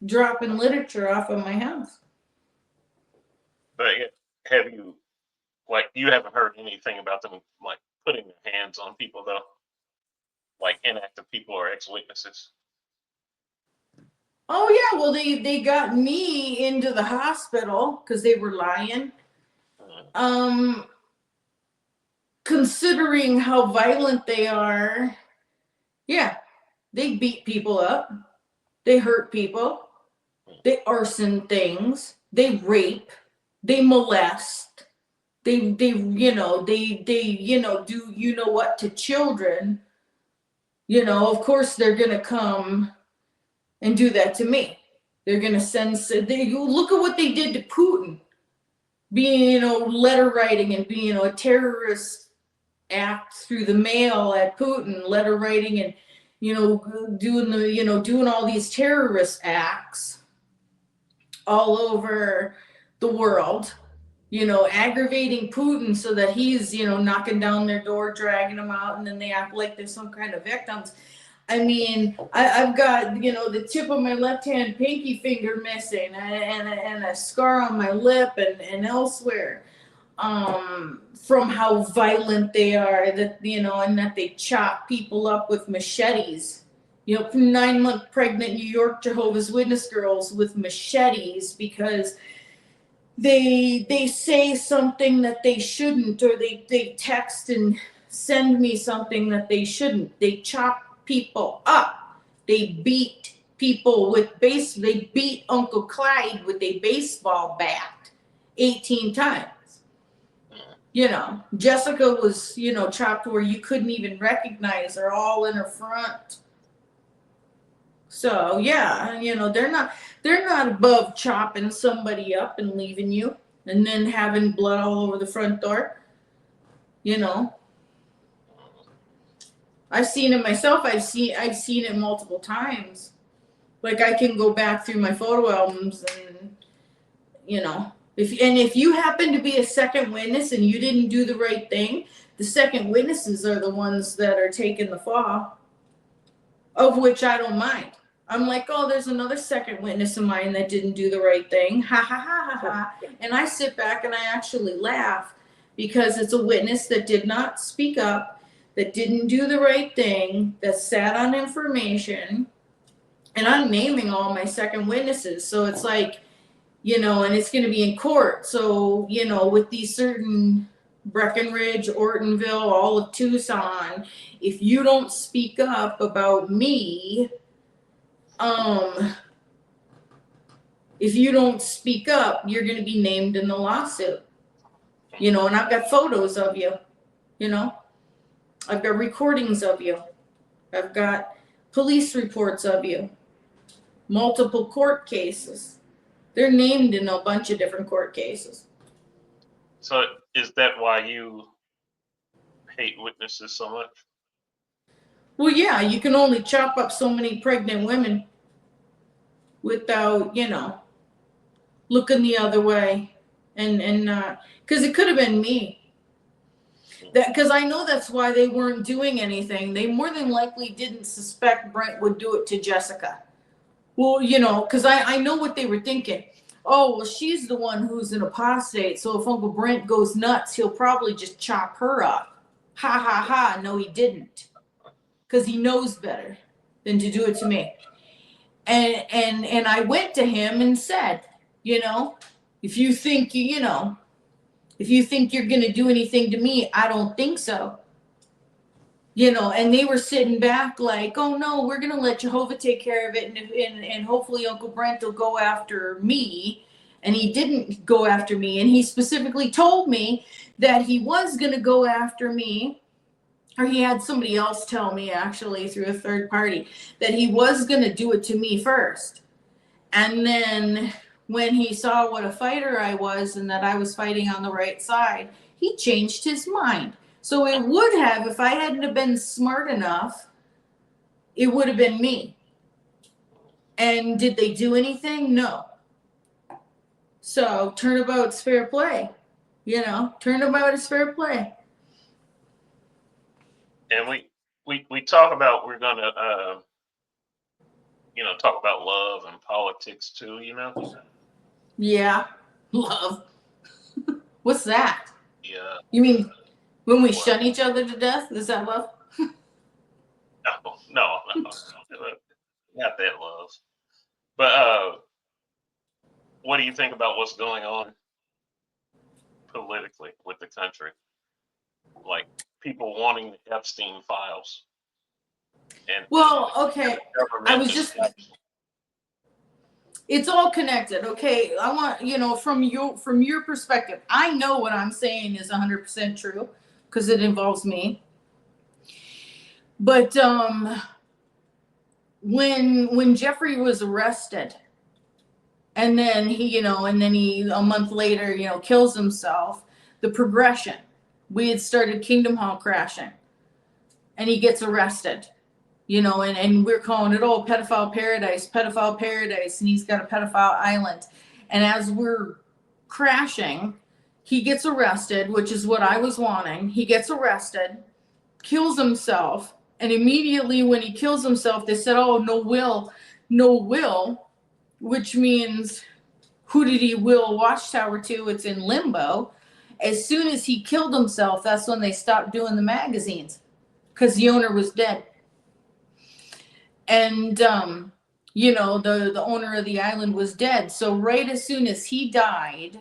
dropping literature off of my house. But have you, like, you haven't heard anything about them, like, putting their hands on people, though? Like, inactive people or ex-witnesses? Oh, yeah. Well, they got me into the hospital because they were lying. Considering how violent they are, yeah, they beat people up. They hurt people. They arson things. They rape. They molest. They do what to children. Of course they're gonna come and do that to me. They're gonna look at what they did to Putin, being letter writing and being a terrorist act through the mail at Putin, letter writing and doing all these terrorist acts all over the world, aggravating Putin so that he's, knocking down their door, dragging them out, and then they act like they're some kind of victims. I mean, I've got, the tip of my left hand pinky finger missing and a scar on my lip and elsewhere from how violent they are, that, and that they chop people up with machetes. 9-month pregnant New York Jehovah's Witness girls with machetes because they say something that they shouldn't, or they text and send me something that they shouldn't. They chop people up. They beat people with they beat Uncle Clyde with a baseball bat 18 times. Jessica was, chopped where you couldn't even recognize her, all in her front. So yeah, they're not above chopping somebody up and leaving you and then having blood all over the front door. I've seen it myself. I've seen it multiple times. Like, I can go back through my photo albums and, if you happen to be a second witness and you didn't do the right thing, the second witnesses are the ones that are taking the fall, of which I don't mind. I'm like, oh, there's another second witness of mine that didn't do the right thing. Ha ha ha ha ha. And I sit back and I actually laugh because it's a witness that did not speak up, that didn't do the right thing, that sat on information. And I'm naming all my second witnesses. So it's like, and it's going to be in court. So, with these certain Breckenridge, Ortonville, all of Tucson, if you don't speak up about me, if you don't speak up, you're going to be named in the lawsuit, and I've got photos of you, I've got recordings of you. I've got police reports of you, multiple court cases. They're named in a bunch of different court cases. So is that why you hate witnesses so much? Well, yeah, you can only chop up so many pregnant women without, looking the other way and not, because it could have been me. Because I know that's why they weren't doing anything. They more than likely didn't suspect Brent would do it to Jessica. Well, because I know what they were thinking. Oh, well, she's the one who's an apostate. So if Uncle Brent goes nuts, he'll probably just chop her up. Ha, ha, ha. No, he didn't. Because he knows better than to do it to me. And I went to him and said, if you think, if you think you're going to do anything to me, I don't think so. And they were sitting back like, oh no, we're going to let Jehovah take care of it. And hopefully Uncle Brent will go after me. And he didn't go after me. And he specifically told me that he was going to go after me. Or he had somebody else tell me, actually, through a third party, that he was going to do it to me first. And then when he saw what a fighter I was and that I was fighting on the right side, he changed his mind. So it would have, if I hadn't have been smart enough, it would have been me. And did they do anything? No. So turnabout's fair play. Turnabout is fair play. And we talk about, we're going to, talk about love and politics too, Yeah. Love. What's that? Yeah. You mean when we shun each other to death? Is that love? No, not that love. But what do you think about what's going on politically with the country? Like people wanting the Epstein files. And well, okay. I was just. It's all connected. Okay, I want from your perspective. I know what I'm saying is 100% true because it involves me. But when Jeffrey was arrested, and then he a month later kills himself, the progression. We had started Kingdom Hall crashing, and he gets arrested, and we're calling it, pedophile paradise, and he's got a pedophile island. And as we're crashing, he gets arrested, which is what I was wanting. He gets arrested, kills himself, and immediately when he kills himself, they said, oh, no will, no will, which means who did he will Watchtower to? It's in limbo. As soon as he killed himself, that's when they stopped doing the magazines because the owner was dead. And, you know, the owner of the island was dead. So right as soon as he died,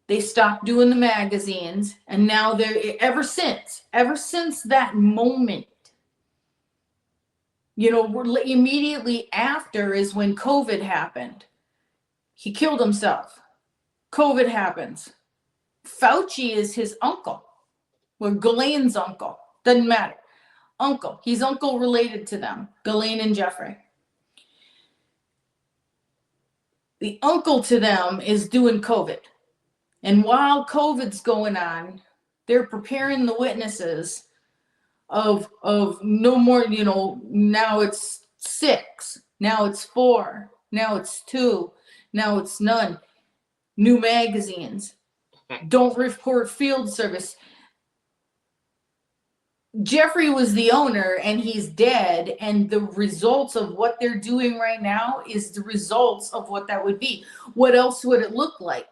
they stopped doing the magazines. And now they're, ever since that moment, you know, immediately after is when COVID happened. He killed himself. COVID happens. Fauci is his uncle. Or Ghislaine's uncle. Doesn't matter. Uncle. He's uncle related to them. Ghislaine and Jeffrey. The uncle to them is doing COVID. And while COVID's going on, they're preparing the witnesses of no more, you know, now it's 6, now it's 4, now it's 2, now it's none. New magazines. Don't report field service. Jeffrey was the owner and he's dead, and the results of what they're doing right now is the results of what that would be. What else would it look like?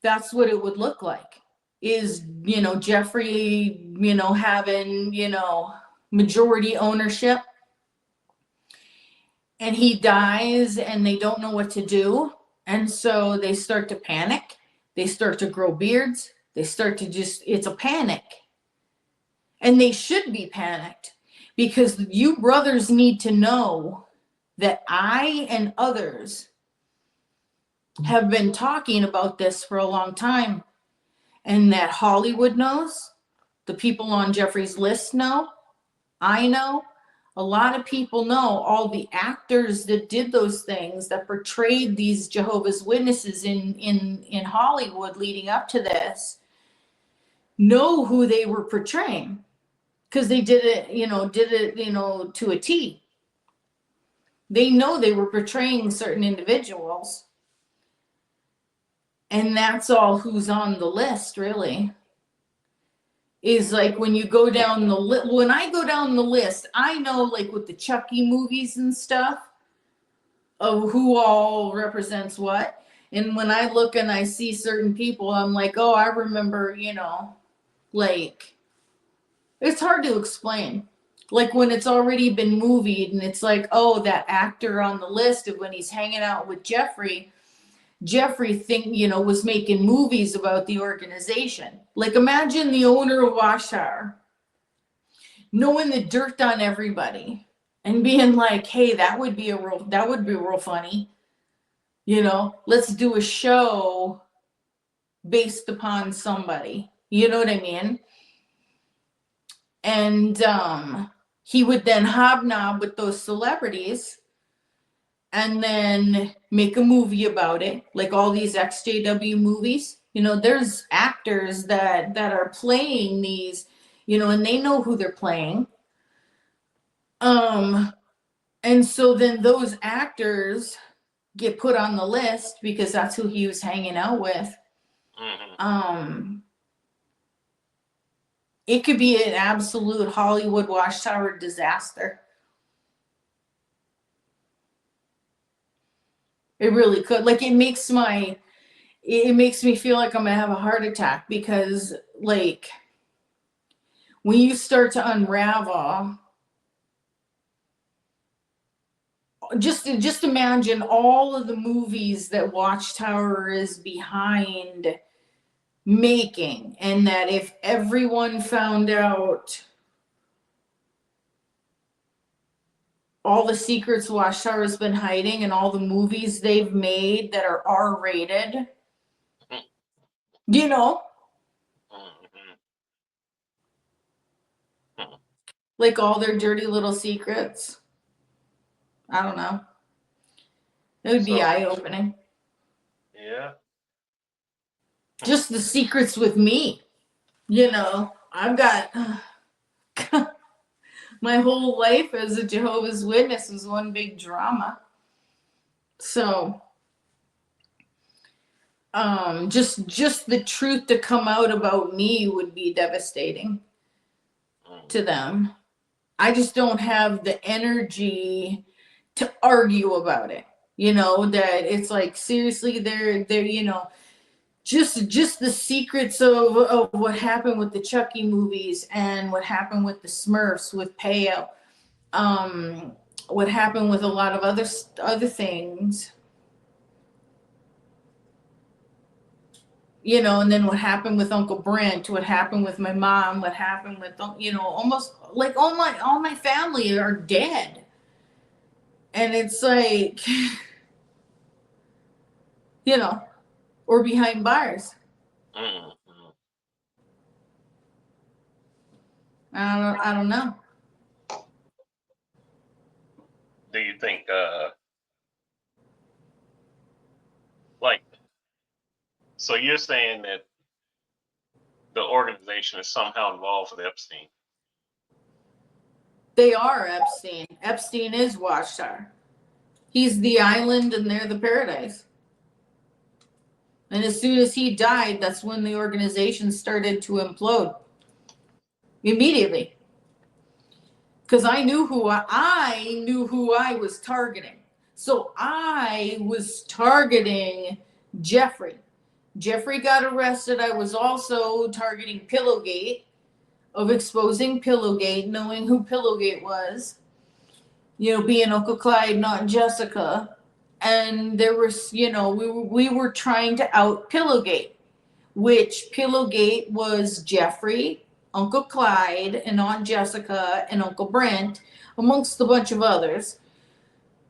That's what it would look like. Is, you know, Jeffrey, you know, having, you know, majority ownership, and he dies and they don't know what to do. And so they start to panic. They start to grow beards. They start to just, it's a panic. And they should be panicked because you brothers need to know that I and others have been talking about this for a long time, and that Hollywood knows, the people on Jeffrey's list know, I know, a lot of people know, all the actors that did those things, that portrayed these Jehovah's Witnesses in Hollywood leading up to this, know who they were portraying because they did it, you know, to a T. They know they were portraying certain individuals. And that's all who's on the list, really. Is like when you go down the list, when I go down the list, I know, like with the Chucky movies and stuff, of who all represents what. And when I look and I see certain people, I'm like, oh, I remember, you know, like, it's hard to explain. Like when it's already been movied and it's like, oh, that actor on the list of when he's hanging out with Jeffrey was making movies about the organization. Like imagine the owner of Watchtower knowing the dirt on everybody and being like, hey, that would be real funny. You know, let's do a show based upon somebody. You know what I mean? And he would then hobnob with those celebrities and then make a movie about it, like all these EXJW movies. You know, there's actors that are playing these, you know, and they know who they're playing. And so then those actors get put on the list because that's who he was hanging out with. Mm-hmm. It could be an absolute Hollywood Watchtower disaster. It really could. Like it makes me feel like I'm gonna have a heart attack because like when you start to unravel, just imagine all of the movies that Watchtower is behind making, and that if everyone found out all the secrets Watchtower has been hiding and all the movies they've made that are R-rated, you know, like all their dirty little secrets. I don't know. It would be eye-opening. Yeah. Just the secrets with me. You know, I've got my whole life as a Jehovah's Witness was one big drama. So just the truth to come out about me would be devastating to them. I just don't have the energy to argue about it. You know, that it's like, seriously, they're you know, just the secrets of what happened with the Chucky movies and what happened with the Smurfs with Payo, what happened with a lot of other things, you know, and then what happened with Uncle Brent, what happened with my mom, what happened with, you know, almost like all my family are dead, and it's like, you know, or behind bars. Mm-hmm. I don't know. Do you think, like, so you're saying that the organization is somehow involved with Epstein? They are Epstein. Epstein is Watchtower. He's the island and they're the paradise. And as soon as he died, that's when the organization started to implode. Immediately. Because I knew who I was targeting. So I was targeting Jeffrey. Jeffrey got arrested. I was also targeting Pillowgate, of exposing Pillowgate, knowing who Pillowgate was. You know, being Uncle Clyde, not Jessica. And there was, you know, we were trying to out Pillowgate, which Pillowgate was Jeffrey, Uncle Clyde, and Aunt Jessica, and Uncle Brent, amongst a bunch of others.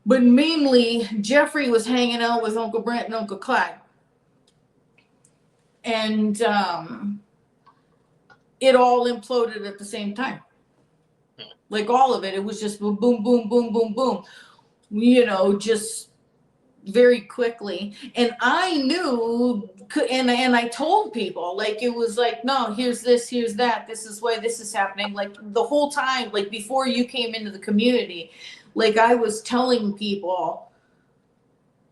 But mainly, Jeffrey was hanging out with Uncle Brent and Uncle Clyde. And it all imploded at the same time. Like all of it, it was just boom, boom, boom, boom, boom, boom. You know, just very quickly. And I knew, and I told people, like, it was like, no, here's this, here's that, this is why this is happening. Like the whole time, like before you came into the community, like I was telling people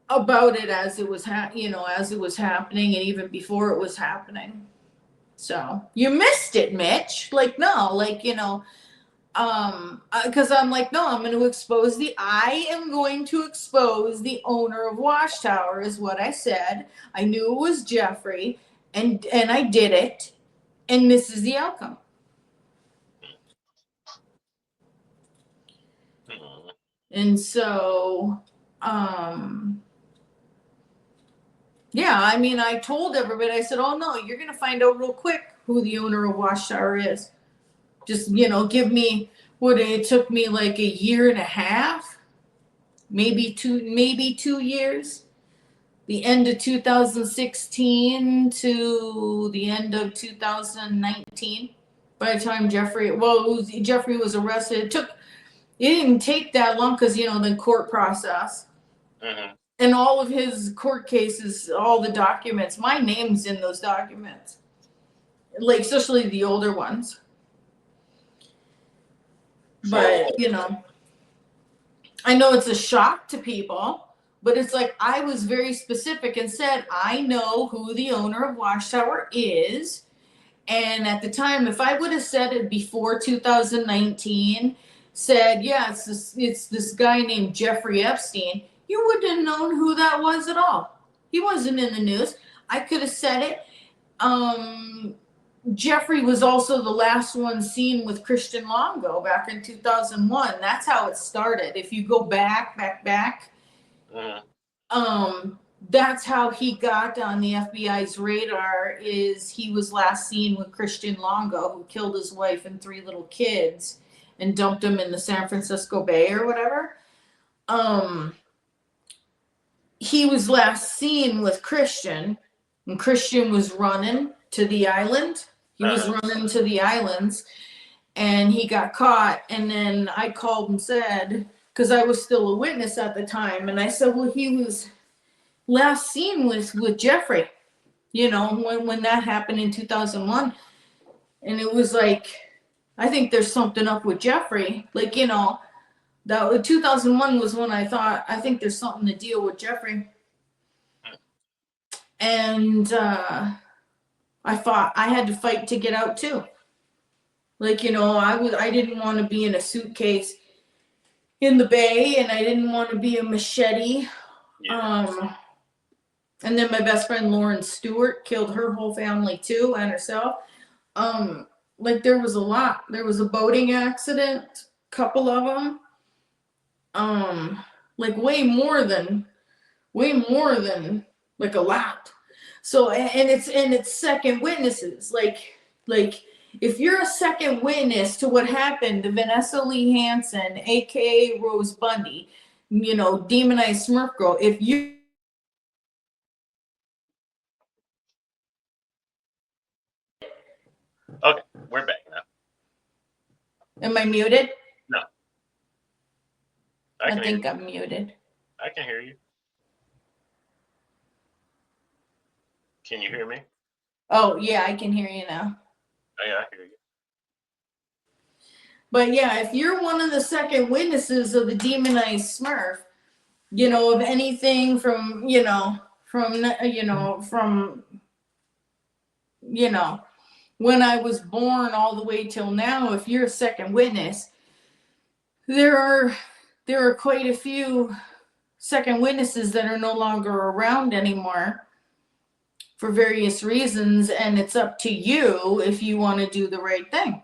about it as it was as it was happening, and even before it was happening. So you missed it, Mitch. Like, no, like, you know, because I'm like, no, I am going to expose the owner of Watchtower, is what I said. I knew it was Jeffrey, and I did it, and this is the outcome. Mm-hmm. And so, yeah, I mean, I told everybody, I said, oh no, you're gonna find out real quick who the owner of Watchtower is. Just, you know, give me what it took me, like a year and a half, maybe 2 years. The end of 2016 to the end of 2019. By the time Jeffrey was arrested, it didn't take that long, because, you know, the court process. Mm-hmm. And all of his court cases, all the documents, my name's in those documents. Like, especially the older ones. But, you know, I know it's a shock to people, but it's like, I was very specific and said, I know who the owner of Watchtower is. And at the time, if I would have said it before 2019, said, yeah, it's this guy named Jeffrey Epstein, you wouldn't have known who that was at all. He wasn't in the news. I could have said it. Jeffrey was also the last one seen with Christian Longo back in 2001. That's how it started. If you go back, Mm-hmm. That's how he got on the FBI's radar. Is he was last seen with Christian Longo, who killed his wife and 3 little kids and dumped them in the San Francisco Bay or whatever. He was last seen with Christian, and Christian was running to the island. He was running to the islands, and he got caught. And then I called and said, because I was still a witness at the time, and I said, well, he was last seen with Jeffrey, you know, when that happened in 2001. And it was like, I think there's something up with Jeffrey. Like, you know, that 2001 was when I thought, I think there's something to deal with Jeffrey. And I had to fight to get out too. Like, I didn't want to be in a suitcase in the bay, and I didn't want to be a machete. Yeah. And then my best friend Lauren Stewart killed her whole family too, and herself. Like, there was a lot. There was a boating accident, couple of them. Like way more than like a lot. So, and it's second witnesses. Like if you're a second witness to what happened to Vanessa Lee Hansen, aka Rose Bundy, demonized Smurf girl, if you Okay, we're back now. am I muted? No. I think I'm muted. I can hear you. Can you hear me? Oh yeah, I can hear you now. Oh, yeah, I hear you. But yeah, if you're one of the second witnesses of the demonized Smurf, of anything from when I was born all the way till now, if you're a second witness, there are quite a few second witnesses that are no longer around anymore for various reasons, and it's up to you if you want to do the right thing.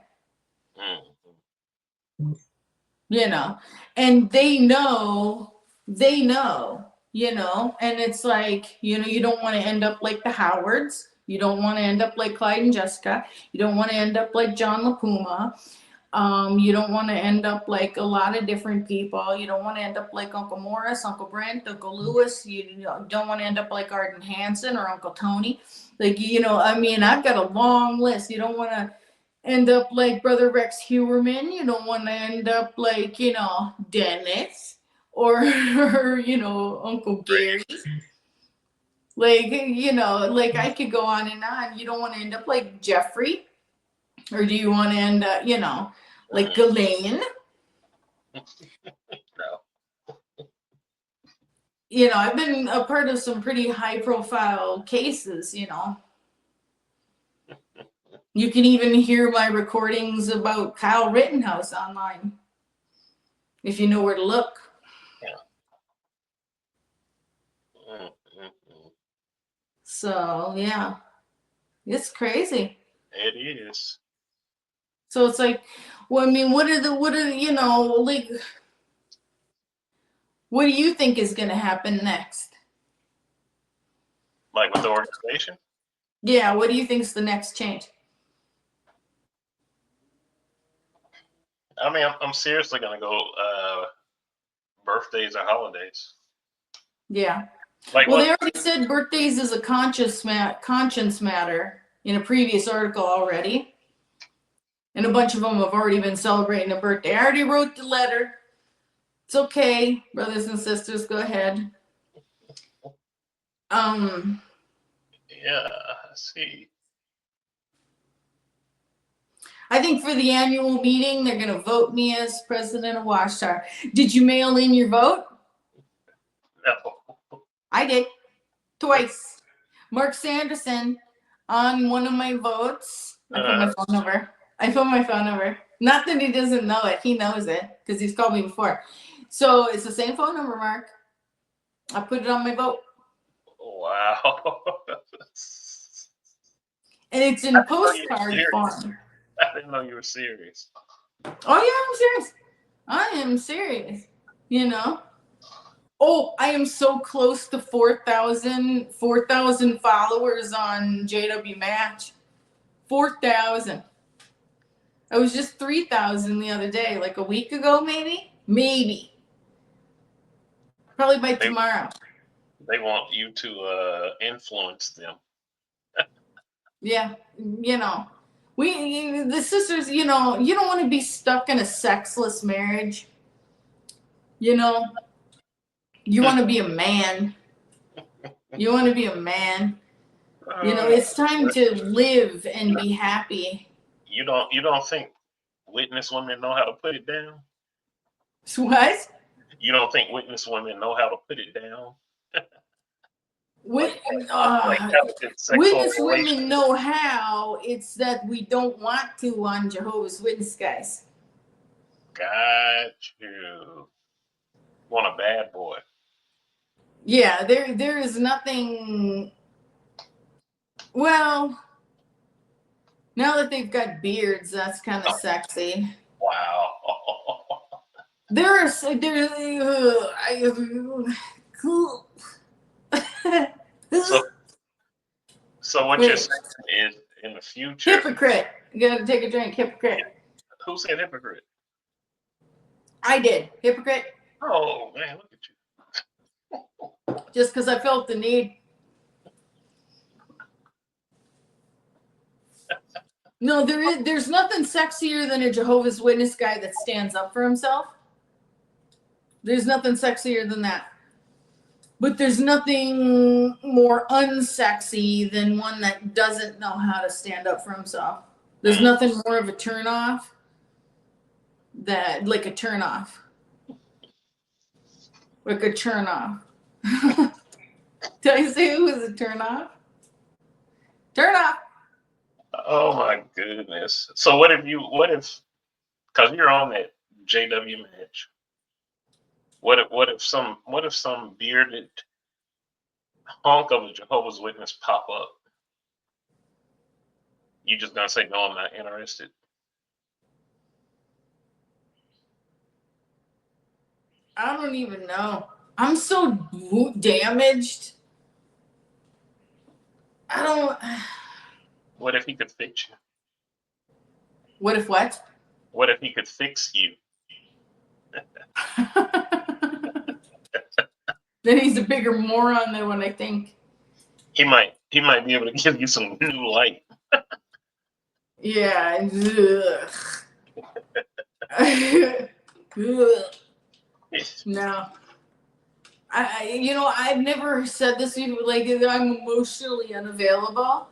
And they know, and it's like, you don't want to end up like the Howards. You don't want to end up like Clyde and Jessica. You don't want to end up like John LaPuma. You don't want to end up like a lot of different people. You don't want to end up like Uncle Morris, Uncle Brent, Uncle Lewis. You don't want to end up like Arden Hansen or Uncle Tony. Like, I've got a long list. You don't want to end up like Brother Rex Huerman. You don't want to end up like, Dennis or Uncle Gary. Like, like I could go on and on. You don't want to end up like Jeffrey. Or do you want to end up, like Ghislaine? No. I've been a part of some pretty high profile cases, You can even hear my recordings about Kyle Rittenhouse online, if you know where to look. Yeah. So, yeah. It's crazy. It is. So it's like, well, what are like, what do you think is going to happen next? Like with the organization? Yeah, what do you think is the next change? I mean, I'm seriously going to go birthdays or holidays. Yeah. Like, well, they already said birthdays is a conscience matter in a previous article already. And a bunch of them have already been celebrating a birthday. I already wrote the letter. It's okay, brothers and sisters, go ahead. Yeah, I see. I think for the annual meeting, they're going to vote me as president of Watchtower. Did you mail in your vote? No. I did. Twice. Mark Sanderson on one of my votes. I put my phone number. Not that he doesn't know it. He knows it because he's called me before. So it's the same phone number, Mark. I put it on my vote. Wow. And it's in postcard form. I didn't know you were serious. Oh, yeah, I'm serious. I am serious. Oh, I am so close to 4,000 followers on JW Match. 4,000. I was just 3,000 the other day, like a week ago, maybe. Probably by tomorrow. They want you to influence them. Yeah, the sisters, you don't want to be stuck in a sexless marriage. You want to be a man. It's time to live and be happy. You don't think witness women know how to put it down? What? You don't think witness women know how to put it down? Wit- like having sexual Witness relations. women know how. It's that we don't want to on Jehovah's Witness guys. Got you. Want a bad boy. Yeah, there is nothing. Well, now that they've got beards, that's kind of sexy. Wow. There's cool. So what you're saying is in the future. Hypocrite. You gotta take a drink. Hypocrite. Who said hypocrite? I did. Hypocrite. Oh man, look at you. Just because I felt the need. No, there's nothing sexier than a Jehovah's Witness guy that stands up for himself. There's nothing sexier than that. But there's nothing more unsexy than one that doesn't know how to stand up for himself. There's nothing more of a turnoff that like a turnoff. Like a turn off. Did I say it was a turn off? Turn off. Oh my goodness. So what if, because you're on that JW match, what if some bearded hunk of a Jehovah's Witness pop up? You just gonna say, no, I'm not interested? I don't even know. I'm so damaged. I don't. What if he could fix you? What if what? What if he could fix you? Then he's a bigger moron than what I think. He might be able to give you some new light. Yeah. Ugh. No. I've never said this before, like I'm emotionally unavailable.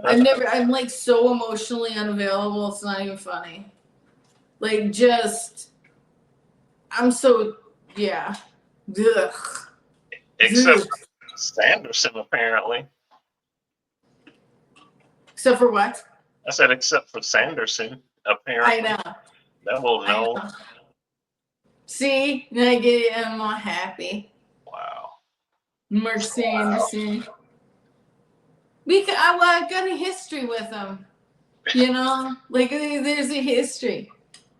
I'm like so emotionally unavailable, it's not even funny. Like just I'm so yeah. Ugh. Except for Sanderson, apparently. Except for what? I said except for Sanderson, apparently. I know. That will know. See, then I'm all happy. Wow. Mark Sanderson. I got a history with him. Like there's a history.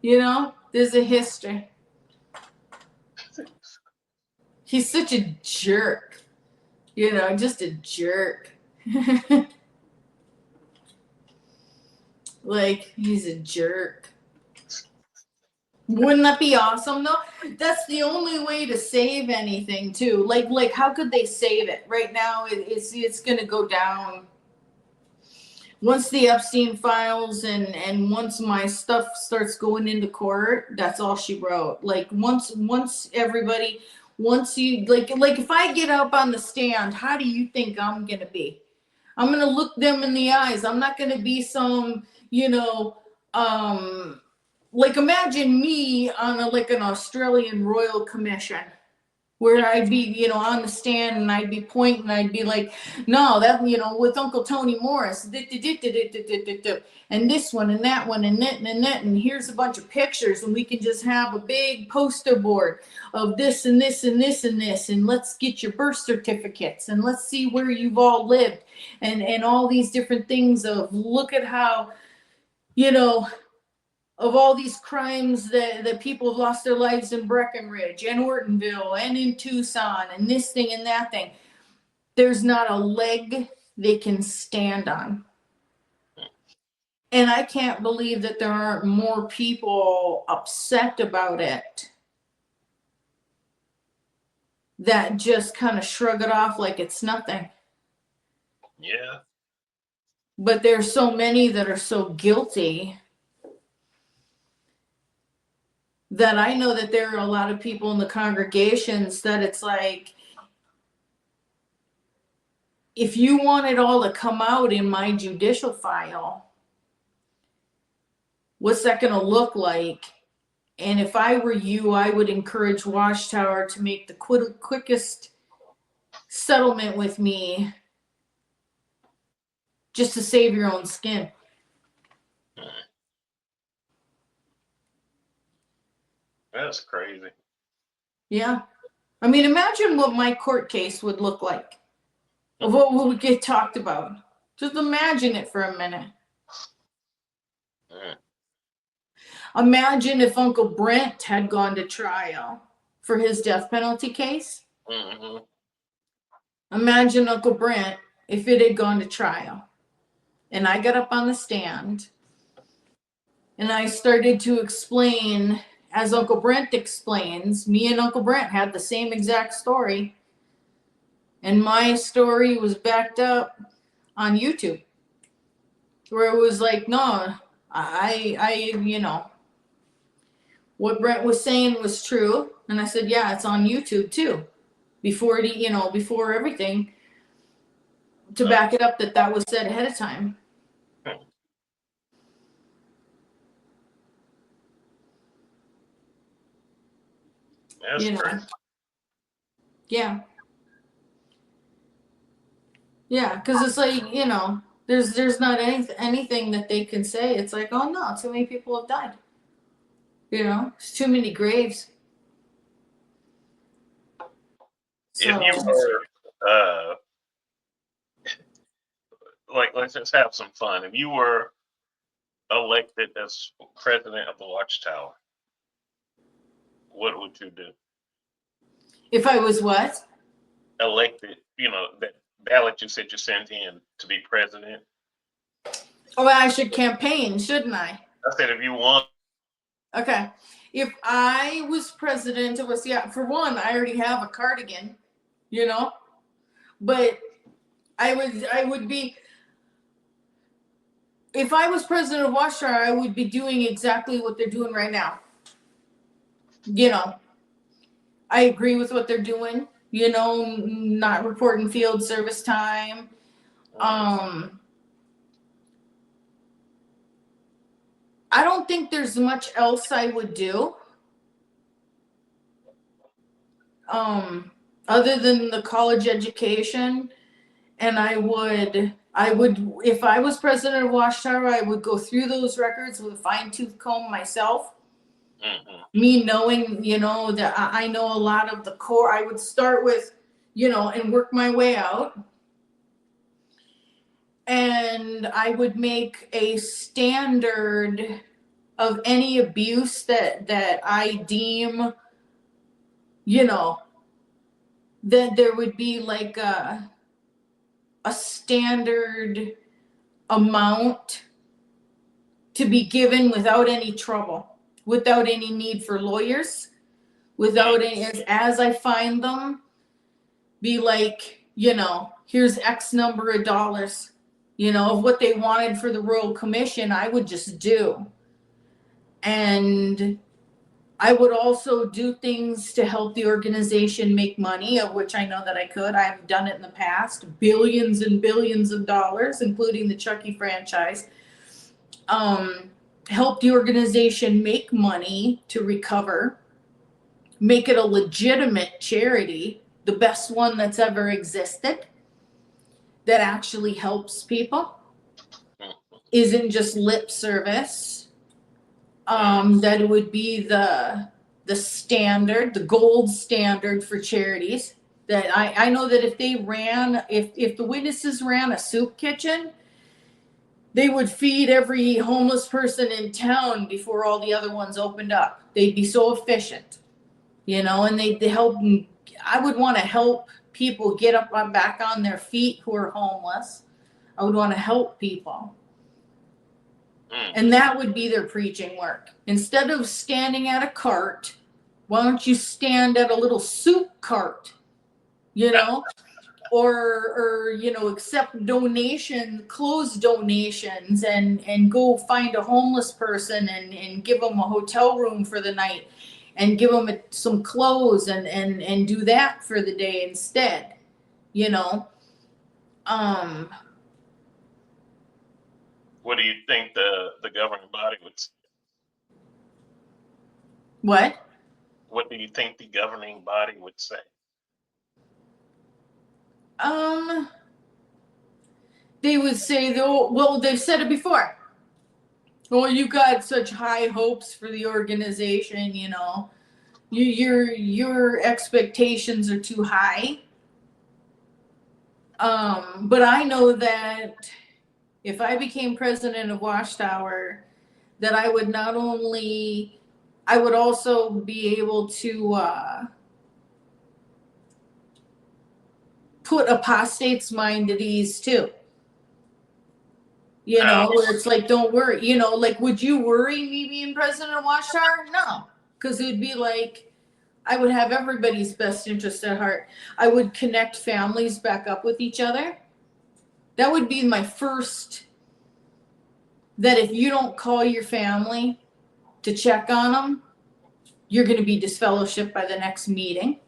There's a history. He's such a jerk. Just a jerk. Like he's a jerk. Wouldn't that be awesome though? That's the only way to save anything too. Like how could they save it? Right now it's gonna go down. Once the Epstein files and once my stuff starts going into court, that's all she wrote. Like once you like if I get up on the stand, how do you think I'm gonna be? I'm gonna look them in the eyes. I'm not gonna be some, like imagine me on an Australian Royal Commission where I'd be, on the stand and I'd be pointing, I'd be like, no, that, with Uncle Tony Morris, and this one and that one and that and that, and here's a bunch of pictures, and we can just have a big poster board of this and this and this and this, and let's get your birth certificates, and let's see where you've all lived, and all these different things of look at how, of all these crimes that people have lost their lives in Breckenridge and Ortonville and in Tucson and this thing and that thing. There's not a leg they can stand on. And I can't believe that there aren't more people upset about it that just kind of shrug it off like it's nothing. Yeah. But there's so many that are so guilty that I know that there are a lot of people in the congregations that it's like, if you want it all to come out in my judicial file, what's that going to look like? And if I were you, I would encourage Watchtower to make the quickest settlement with me just to save your own skin. That's crazy. Yeah. I mean, imagine what my court case would look like. Of what would get talked about. Just imagine it for a minute. Imagine if Uncle Brent had gone to trial for his death penalty case. Mm-hmm. Imagine Uncle Brent if it had gone to trial. And I got up on the stand and I started to explain, as Uncle Brent explains, me and Uncle Brent had the same exact story. And my story was backed up on YouTube. Where it was like, no, I, what Brent was saying was true. And I said, yeah, it's on YouTube too. Before it, before everything, to back it up that was said ahead of time. That's crazy. Yeah. Yeah, because it's like, there's not anything that they can say. It's like, oh no, too many people have died. It's too many graves. So, if you were, let's just have some fun. If you were elected as president of the Watchtower, what would you do? if I was what? Elected, that ballot you said you sent in to be president. Oh, I should campaign, shouldn't I? I said if you won. Okay. If I was president, for one, I already have a cardigan, but I would be, if I was president of Watchtower, I would be doing exactly what they're doing right now. I agree with what they're doing, not reporting field service time. I don't think there's much else I would do. Other than the college education. And I would, if I was president of Watchtower, I would go through those records with a fine-tooth comb myself. Mm-hmm. Me knowing, that I know a lot of the core. I would start with, and work my way out. And I would make a standard of any abuse that I deem, that there would be like a standard amount to be given without any trouble, without any need for lawyers, without any, as I find them, be like, here's X number of dollars, of what they wanted for the Royal Commission, I would just do. And I would also do things to help the organization make money, of which I know that I could. I've done it in the past, billions and billions of dollars, including the Chucky franchise. Help the organization make money to recover, make it a legitimate charity, the best one that's ever existed, that actually helps people, isn't just lip service. That it would be the standard, the gold standard for charities. That I know that if they ran, if the witnesses ran a soup kitchen, they would feed every homeless person in town before all the other ones opened up. They'd be so efficient, and they help. I would want to help people get up back on their feet who are homeless. I would want to help people. And that would be their preaching work. Instead of standing at a cart, why don't you stand at a little soup cart, or accept clothes donations, and go find a homeless person and give them a hotel room for the night, and give them some clothes, and do that for the day instead, What do you think the governing body would say? What? What do you think the governing body would say? They would say, though, well, they've said it before. Well, you got such high hopes for the organization, you know. Your expectations are too high. But I know that if I became president of Watchtower, that I would not only, I would also be able to put apostates' mind at ease too. You know, where it's like, don't worry. You know, like, would you worry me being president of Watchtower? No, because it would be like, I would have everybody's best interest at heart. I would connect families back up with each other. That would be my first. That if you don't call your family to check on them, you're going to be disfellowshipped by the next meeting.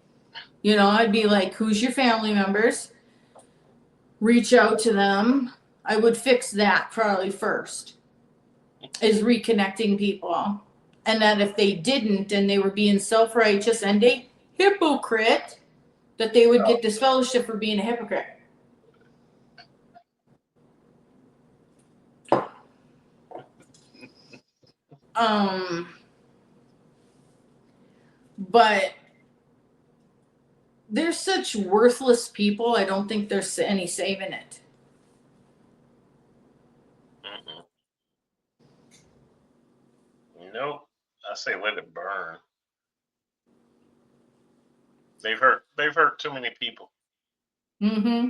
You know, I'd be like, who's your family members? Reach out to them. I would fix that probably first, is reconnecting people. And that if they didn't and they were being self-righteous and a hypocrite, that they would get disfellowship for being a hypocrite. But they're such worthless people, I don't think there's any saving it. Nope. I say let it burn. They've hurt too many people. Mm-hmm.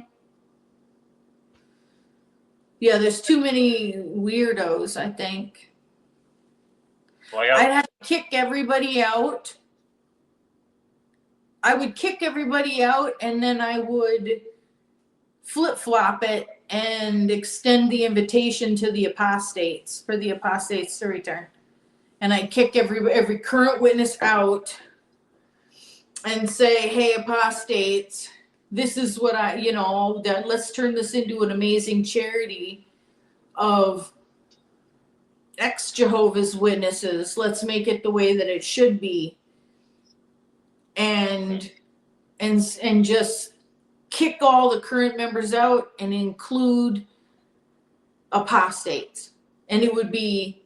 Yeah, there's too many weirdos, I think. Well, yeah. I'd have to kick everybody out. I would kick everybody out, and then I would flip-flop it and extend the invitation to the apostates, for the apostates to return. And I'd kick every current witness out and say, hey, apostates, this is what let's turn this into an amazing charity of ex-Jehovah's Witnesses. Let's make it the way that it should be. And just kick all the current members out and include apostates. And it would be,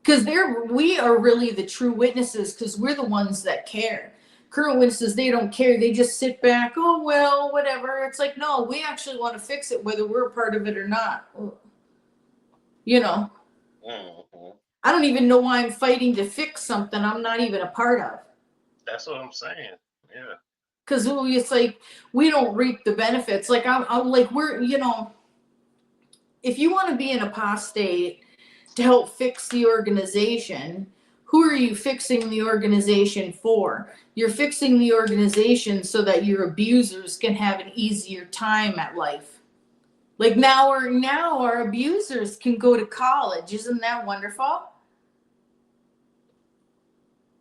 because we are really the true witnesses, because we're the ones that care. Current witnesses, they don't care. They just sit back, oh, well, whatever. It's like, no, we actually want to fix it, whether we're a part of it or not. You know, I don't even know why I'm fighting to fix something I'm not even a part of. That's what I'm saying. Yeah. Because it's like, we don't reap the benefits. Like, I'm like, we're, you know, if you want to be an apostate to help fix the organization, who are you fixing the organization for? You're fixing the organization so that your abusers can have an easier time at life. Like now our abusers can go to college. Isn't that wonderful?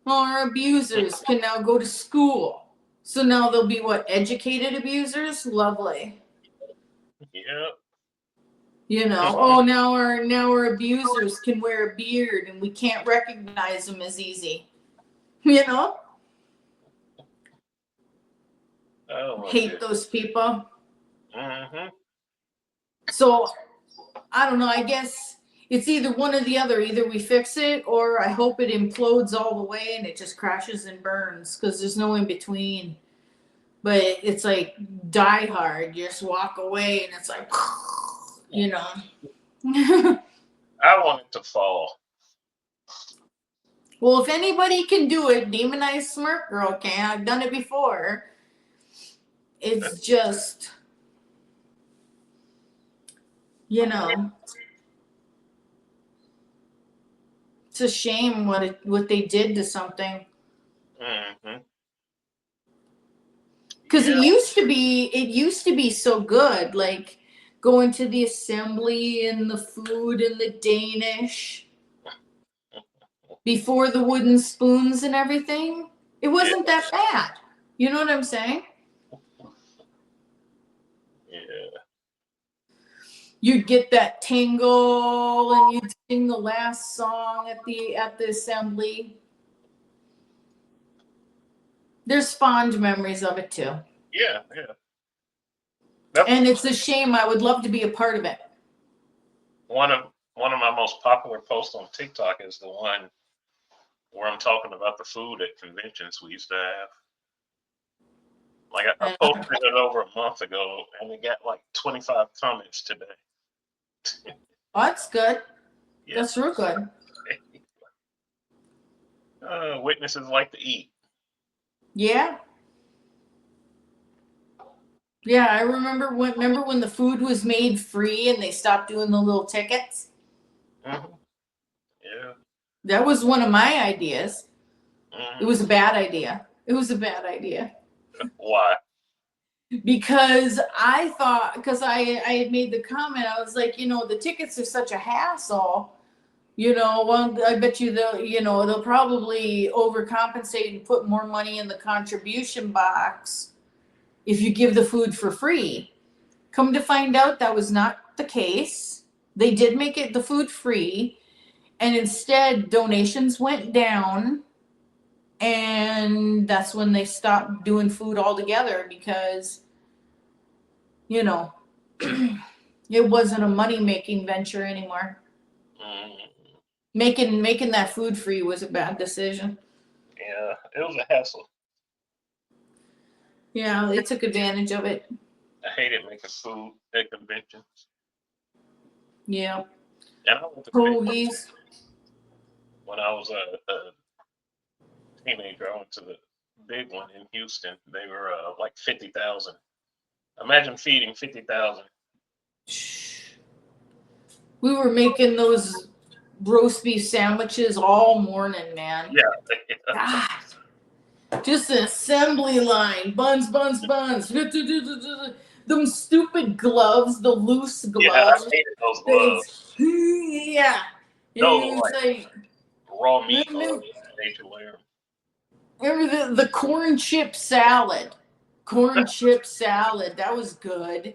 Well, our abusers can now go to school. So now they'll be what? Educated abusers? Lovely. Yep. You know, oh, now our abusers can wear a beard and we can't recognize them as easy. You know? Oh, hate those people. Mm-hmm. So, I don't know, I guess it's either one or the other. Either we fix it or I hope it implodes all the way and it just crashes and burns, because there's no in between. But it's like Die Hard. You just walk away and it's like, you know. I want it to fall. Well, if anybody can do it, Demonized Smirk Girl can. I've done it before. It's just, you know, it's a shame what they did to something. Mm-hmm. Because it used to be so good, like going to the assembly and the food and the Danish before the wooden spoons and everything. It wasn't that bad. You know what I'm saying? Yeah. You'd get that tingle and you'd sing the last song at the assembly. There's fond memories of it too. Yeah, yeah. And it's a shame. I would love to be a part of it. One of my most popular posts on TikTok is the one where I'm talking about the food at conventions we used to have. Like I posted it over a month ago, and we got like 25 comments today. Oh, that's good. Yeah. That's real good. Witnesses like to eat. Yeah. Yeah, I remember when the food was made free and they stopped doing the little tickets. Mm-hmm. Yeah. That was one of my ideas. Mm-hmm. It was a bad idea. It was a bad idea. Why? Because I thought, because I had made the comment, I was like, the tickets are such a hassle. Well, I bet you they'll probably overcompensate and put more money in the contribution box if you give the food for free. Come to find out, that was not the case. They did make the food free, and instead donations went down, and that's when they stopped doing food altogether because, it wasn't a money-making venture anymore. Mm-hmm. Making that food free was a bad decision. Yeah, it was a hassle. Yeah, they took advantage of it. I hated making food at conventions. Yeah. And I went to Hoagies. when I was a teenager. I went to the big one in Houston. They were like 50,000. Imagine feeding 50,000. We were making those roast beef sandwiches all morning, man. Yeah. God. Just an assembly line. Buns. Them stupid gloves, the loose gloves. Yeah, I hated those gloves. Yeah. Those like raw meat gloves. I hate to wear them. Remember the corn chip salad? Corn chip salad. That was good.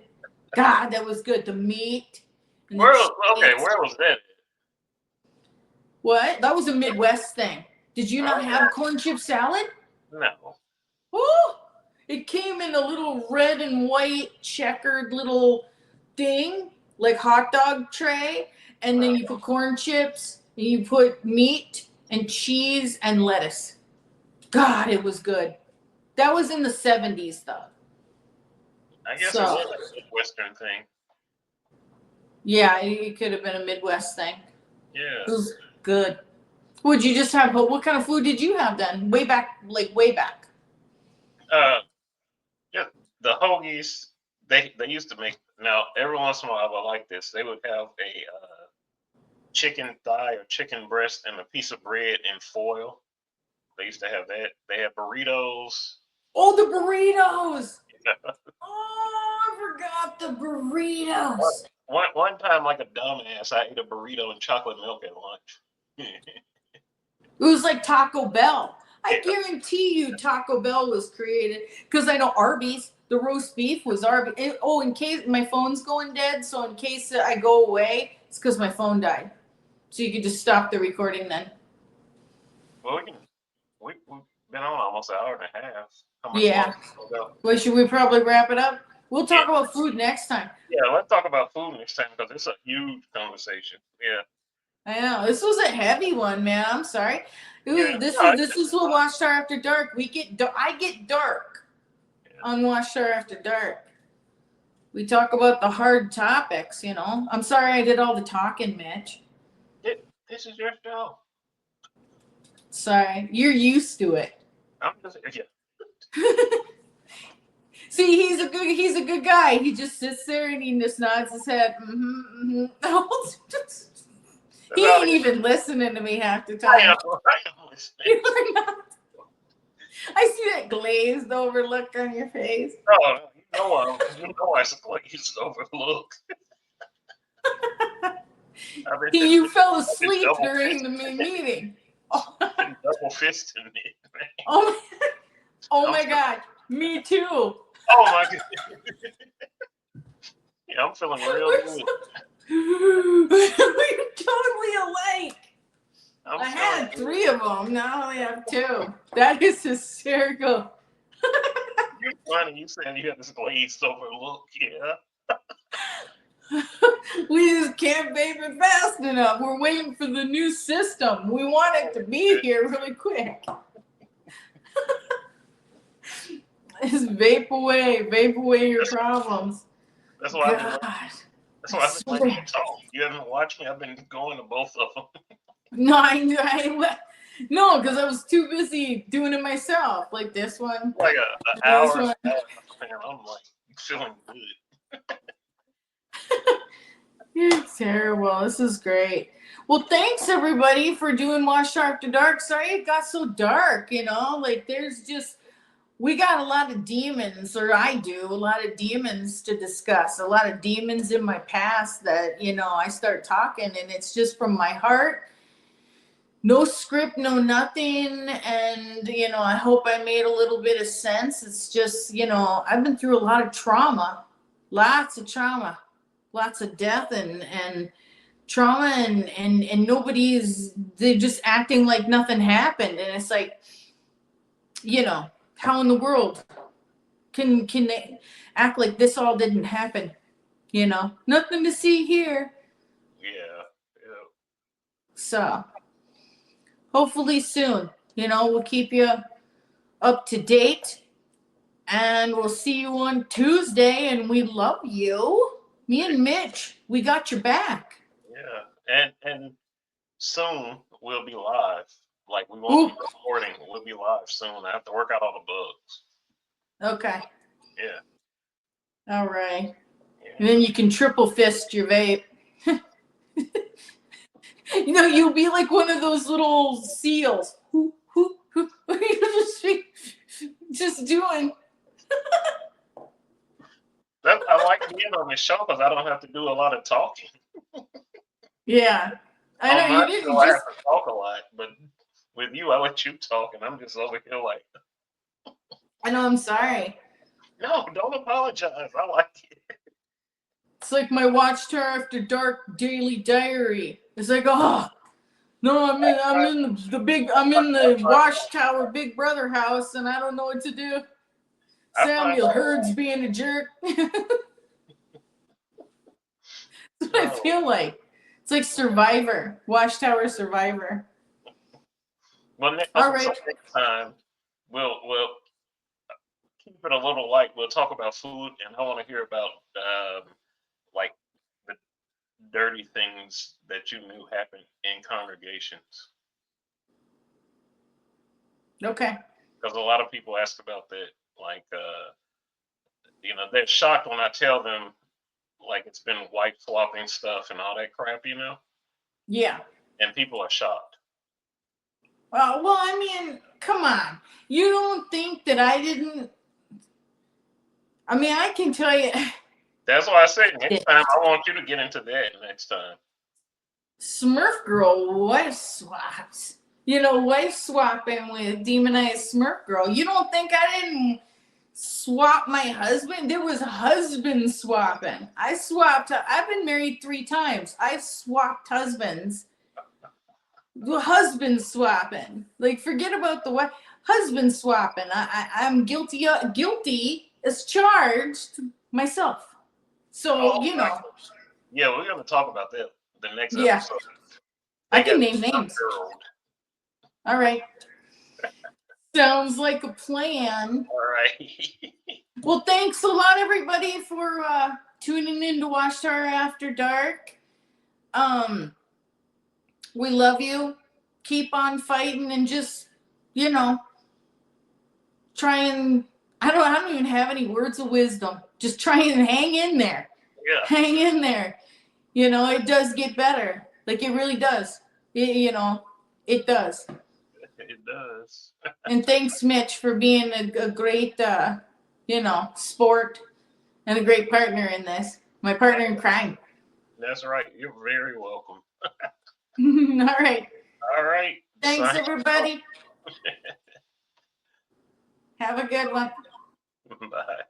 God, that was good. The meat. Where was that? What? That was a Midwest thing. Did you not have corn chip salad? No. Oh, it came in a little red and white checkered little thing, like hot dog tray, and then you put corn chips, and you put meat and cheese and lettuce. God, it was good. That was in the 70s, though. I guess it was a Midwestern thing. Yeah, it could have been a Midwest thing. Yeah. It was good. Would you just have, what kind of food did you have then? Way back. Yeah, the hoagies, they used to make, now every once in a while I like this, they would have a chicken thigh or chicken breast and a piece of bread in foil. They used to have that. They had burritos. Oh, the burritos! Oh, I forgot the burritos. One time, like a dumbass, I ate a burrito and chocolate milk at lunch. It was like Taco Bell. I guarantee you Taco Bell was created because I know Arby's, the roast beef was Arby's. In case my phone's going dead, so in case I go away, it's because my phone died. So you could just stop the recording then. Well, we've been on almost an hour and a half. How much Yeah. Well, should we probably wrap it up? We'll talk about food next time. Yeah, let's talk about food next time because it's a huge conversation. Yeah. I know. This was a heavy one, man. I'm sorry. This is what Watchtower After Dark. I get dark on Watchtower After Dark. We talk about the hard topics, I'm sorry I did all the talking, Mitch. This is your show. Sorry. You're used to it. I'm just See, he's a good guy. He just sits there and he just nods his head. He ain't even listening to me half the time. I am listening. I see that glazed over look on your face. Oh, you know I glazed over look. You fell asleep during the meeting. Double fisting it, man. Oh my God. Me too. Oh my God. Yeah, I'm feeling real good. We're totally awake. I had 3 of them. Now I only have 2. That is hysterical. You're funny. You said you had this glazed over look. Yeah. We just can't vape it fast enough. We're waiting for the new system. We want it to be here really quick. Just vape away your problems. That's why God, that's why I've been letting you talk. You haven't watched me. I've been going to both of them. No, no, because I was too busy doing it myself. Like this one. Like an hour and a half, and I'm like feeling good. You're terrible. This is great. Well, thanks everybody for doing Watchtower After Dark. Sorry it got so dark, like we got a lot of demons, or I do, a lot of demons to discuss, a lot of demons in my past that, I start talking and it's just from my heart. No script, no nothing. And, I hope I made a little bit of sense. It's just, I've been through a lot of trauma, lots of trauma, lots of death and trauma and they're just acting like nothing happened. And it's like, how in the world can they act like this all didn't happen? Nothing to see here. Yeah. So hopefully soon, we'll keep you up to date and we'll see you on Tuesday. And we love you. Me and Mitch, we got your back. Yeah. And soon we'll be live. Like we won't be recording. We'll be live soon. I have to work out all the bugs. Okay. Yeah. All right. Yeah. And then you can triple fist your vape. You'll be like one of those little seals. Just doing. I like being on the show because I don't have to do a lot of talking. Yeah. I know you didn't I have to talk a lot, but with you, I let you talk, and I'm just over here like. I know. I'm sorry. No, don't apologize. I like it. It's like my Watchtower After Dark daily diary. It's like, no, I'm in the Watchtower Big Brother house, and I don't know what to do. Samuel Heard's being a jerk. That's what I feel like. It's like Survivor, Watchtower Survivor. Well, next time we'll keep it a little light. We'll talk about food, and I want to hear about like the dirty things that you knew happened in congregations. Okay. Because a lot of people ask about that. Like, they're shocked when I tell them, like, it's been wife swapping stuff and all that crap, Yeah. And people are shocked. Well, I mean, come on. You don't think that I didn't? I mean, I can tell you. That's why I said next time I want you to get into that next time. Smurf Girl wife swaps. Wife swapping with demonized Smurf Girl. You don't think I didn't swap my husband? There was husband swapping. I've been married 3 times. I've swapped husbands. Husband swapping. Like, forget about the wife. Husband swapping. I'm guilty as charged myself. So, Yeah, we're going to talk about that the next episode. Yeah. I can name names. All right. Sounds like a plan. All right. Well, thanks a lot, everybody, for tuning in to Watchtower After Dark. We love you. Keep on fighting and just, try and I don't even have any words of wisdom. Just try and hang in there. Yeah. Hang in there. It does get better. Like, it really does. It does. It does. And thanks, Mitch, for being a great, sport and a great partner in this. My partner in crime. That's right. You're very welcome. All right. All right. Thanks, everybody. Have a good one. Bye.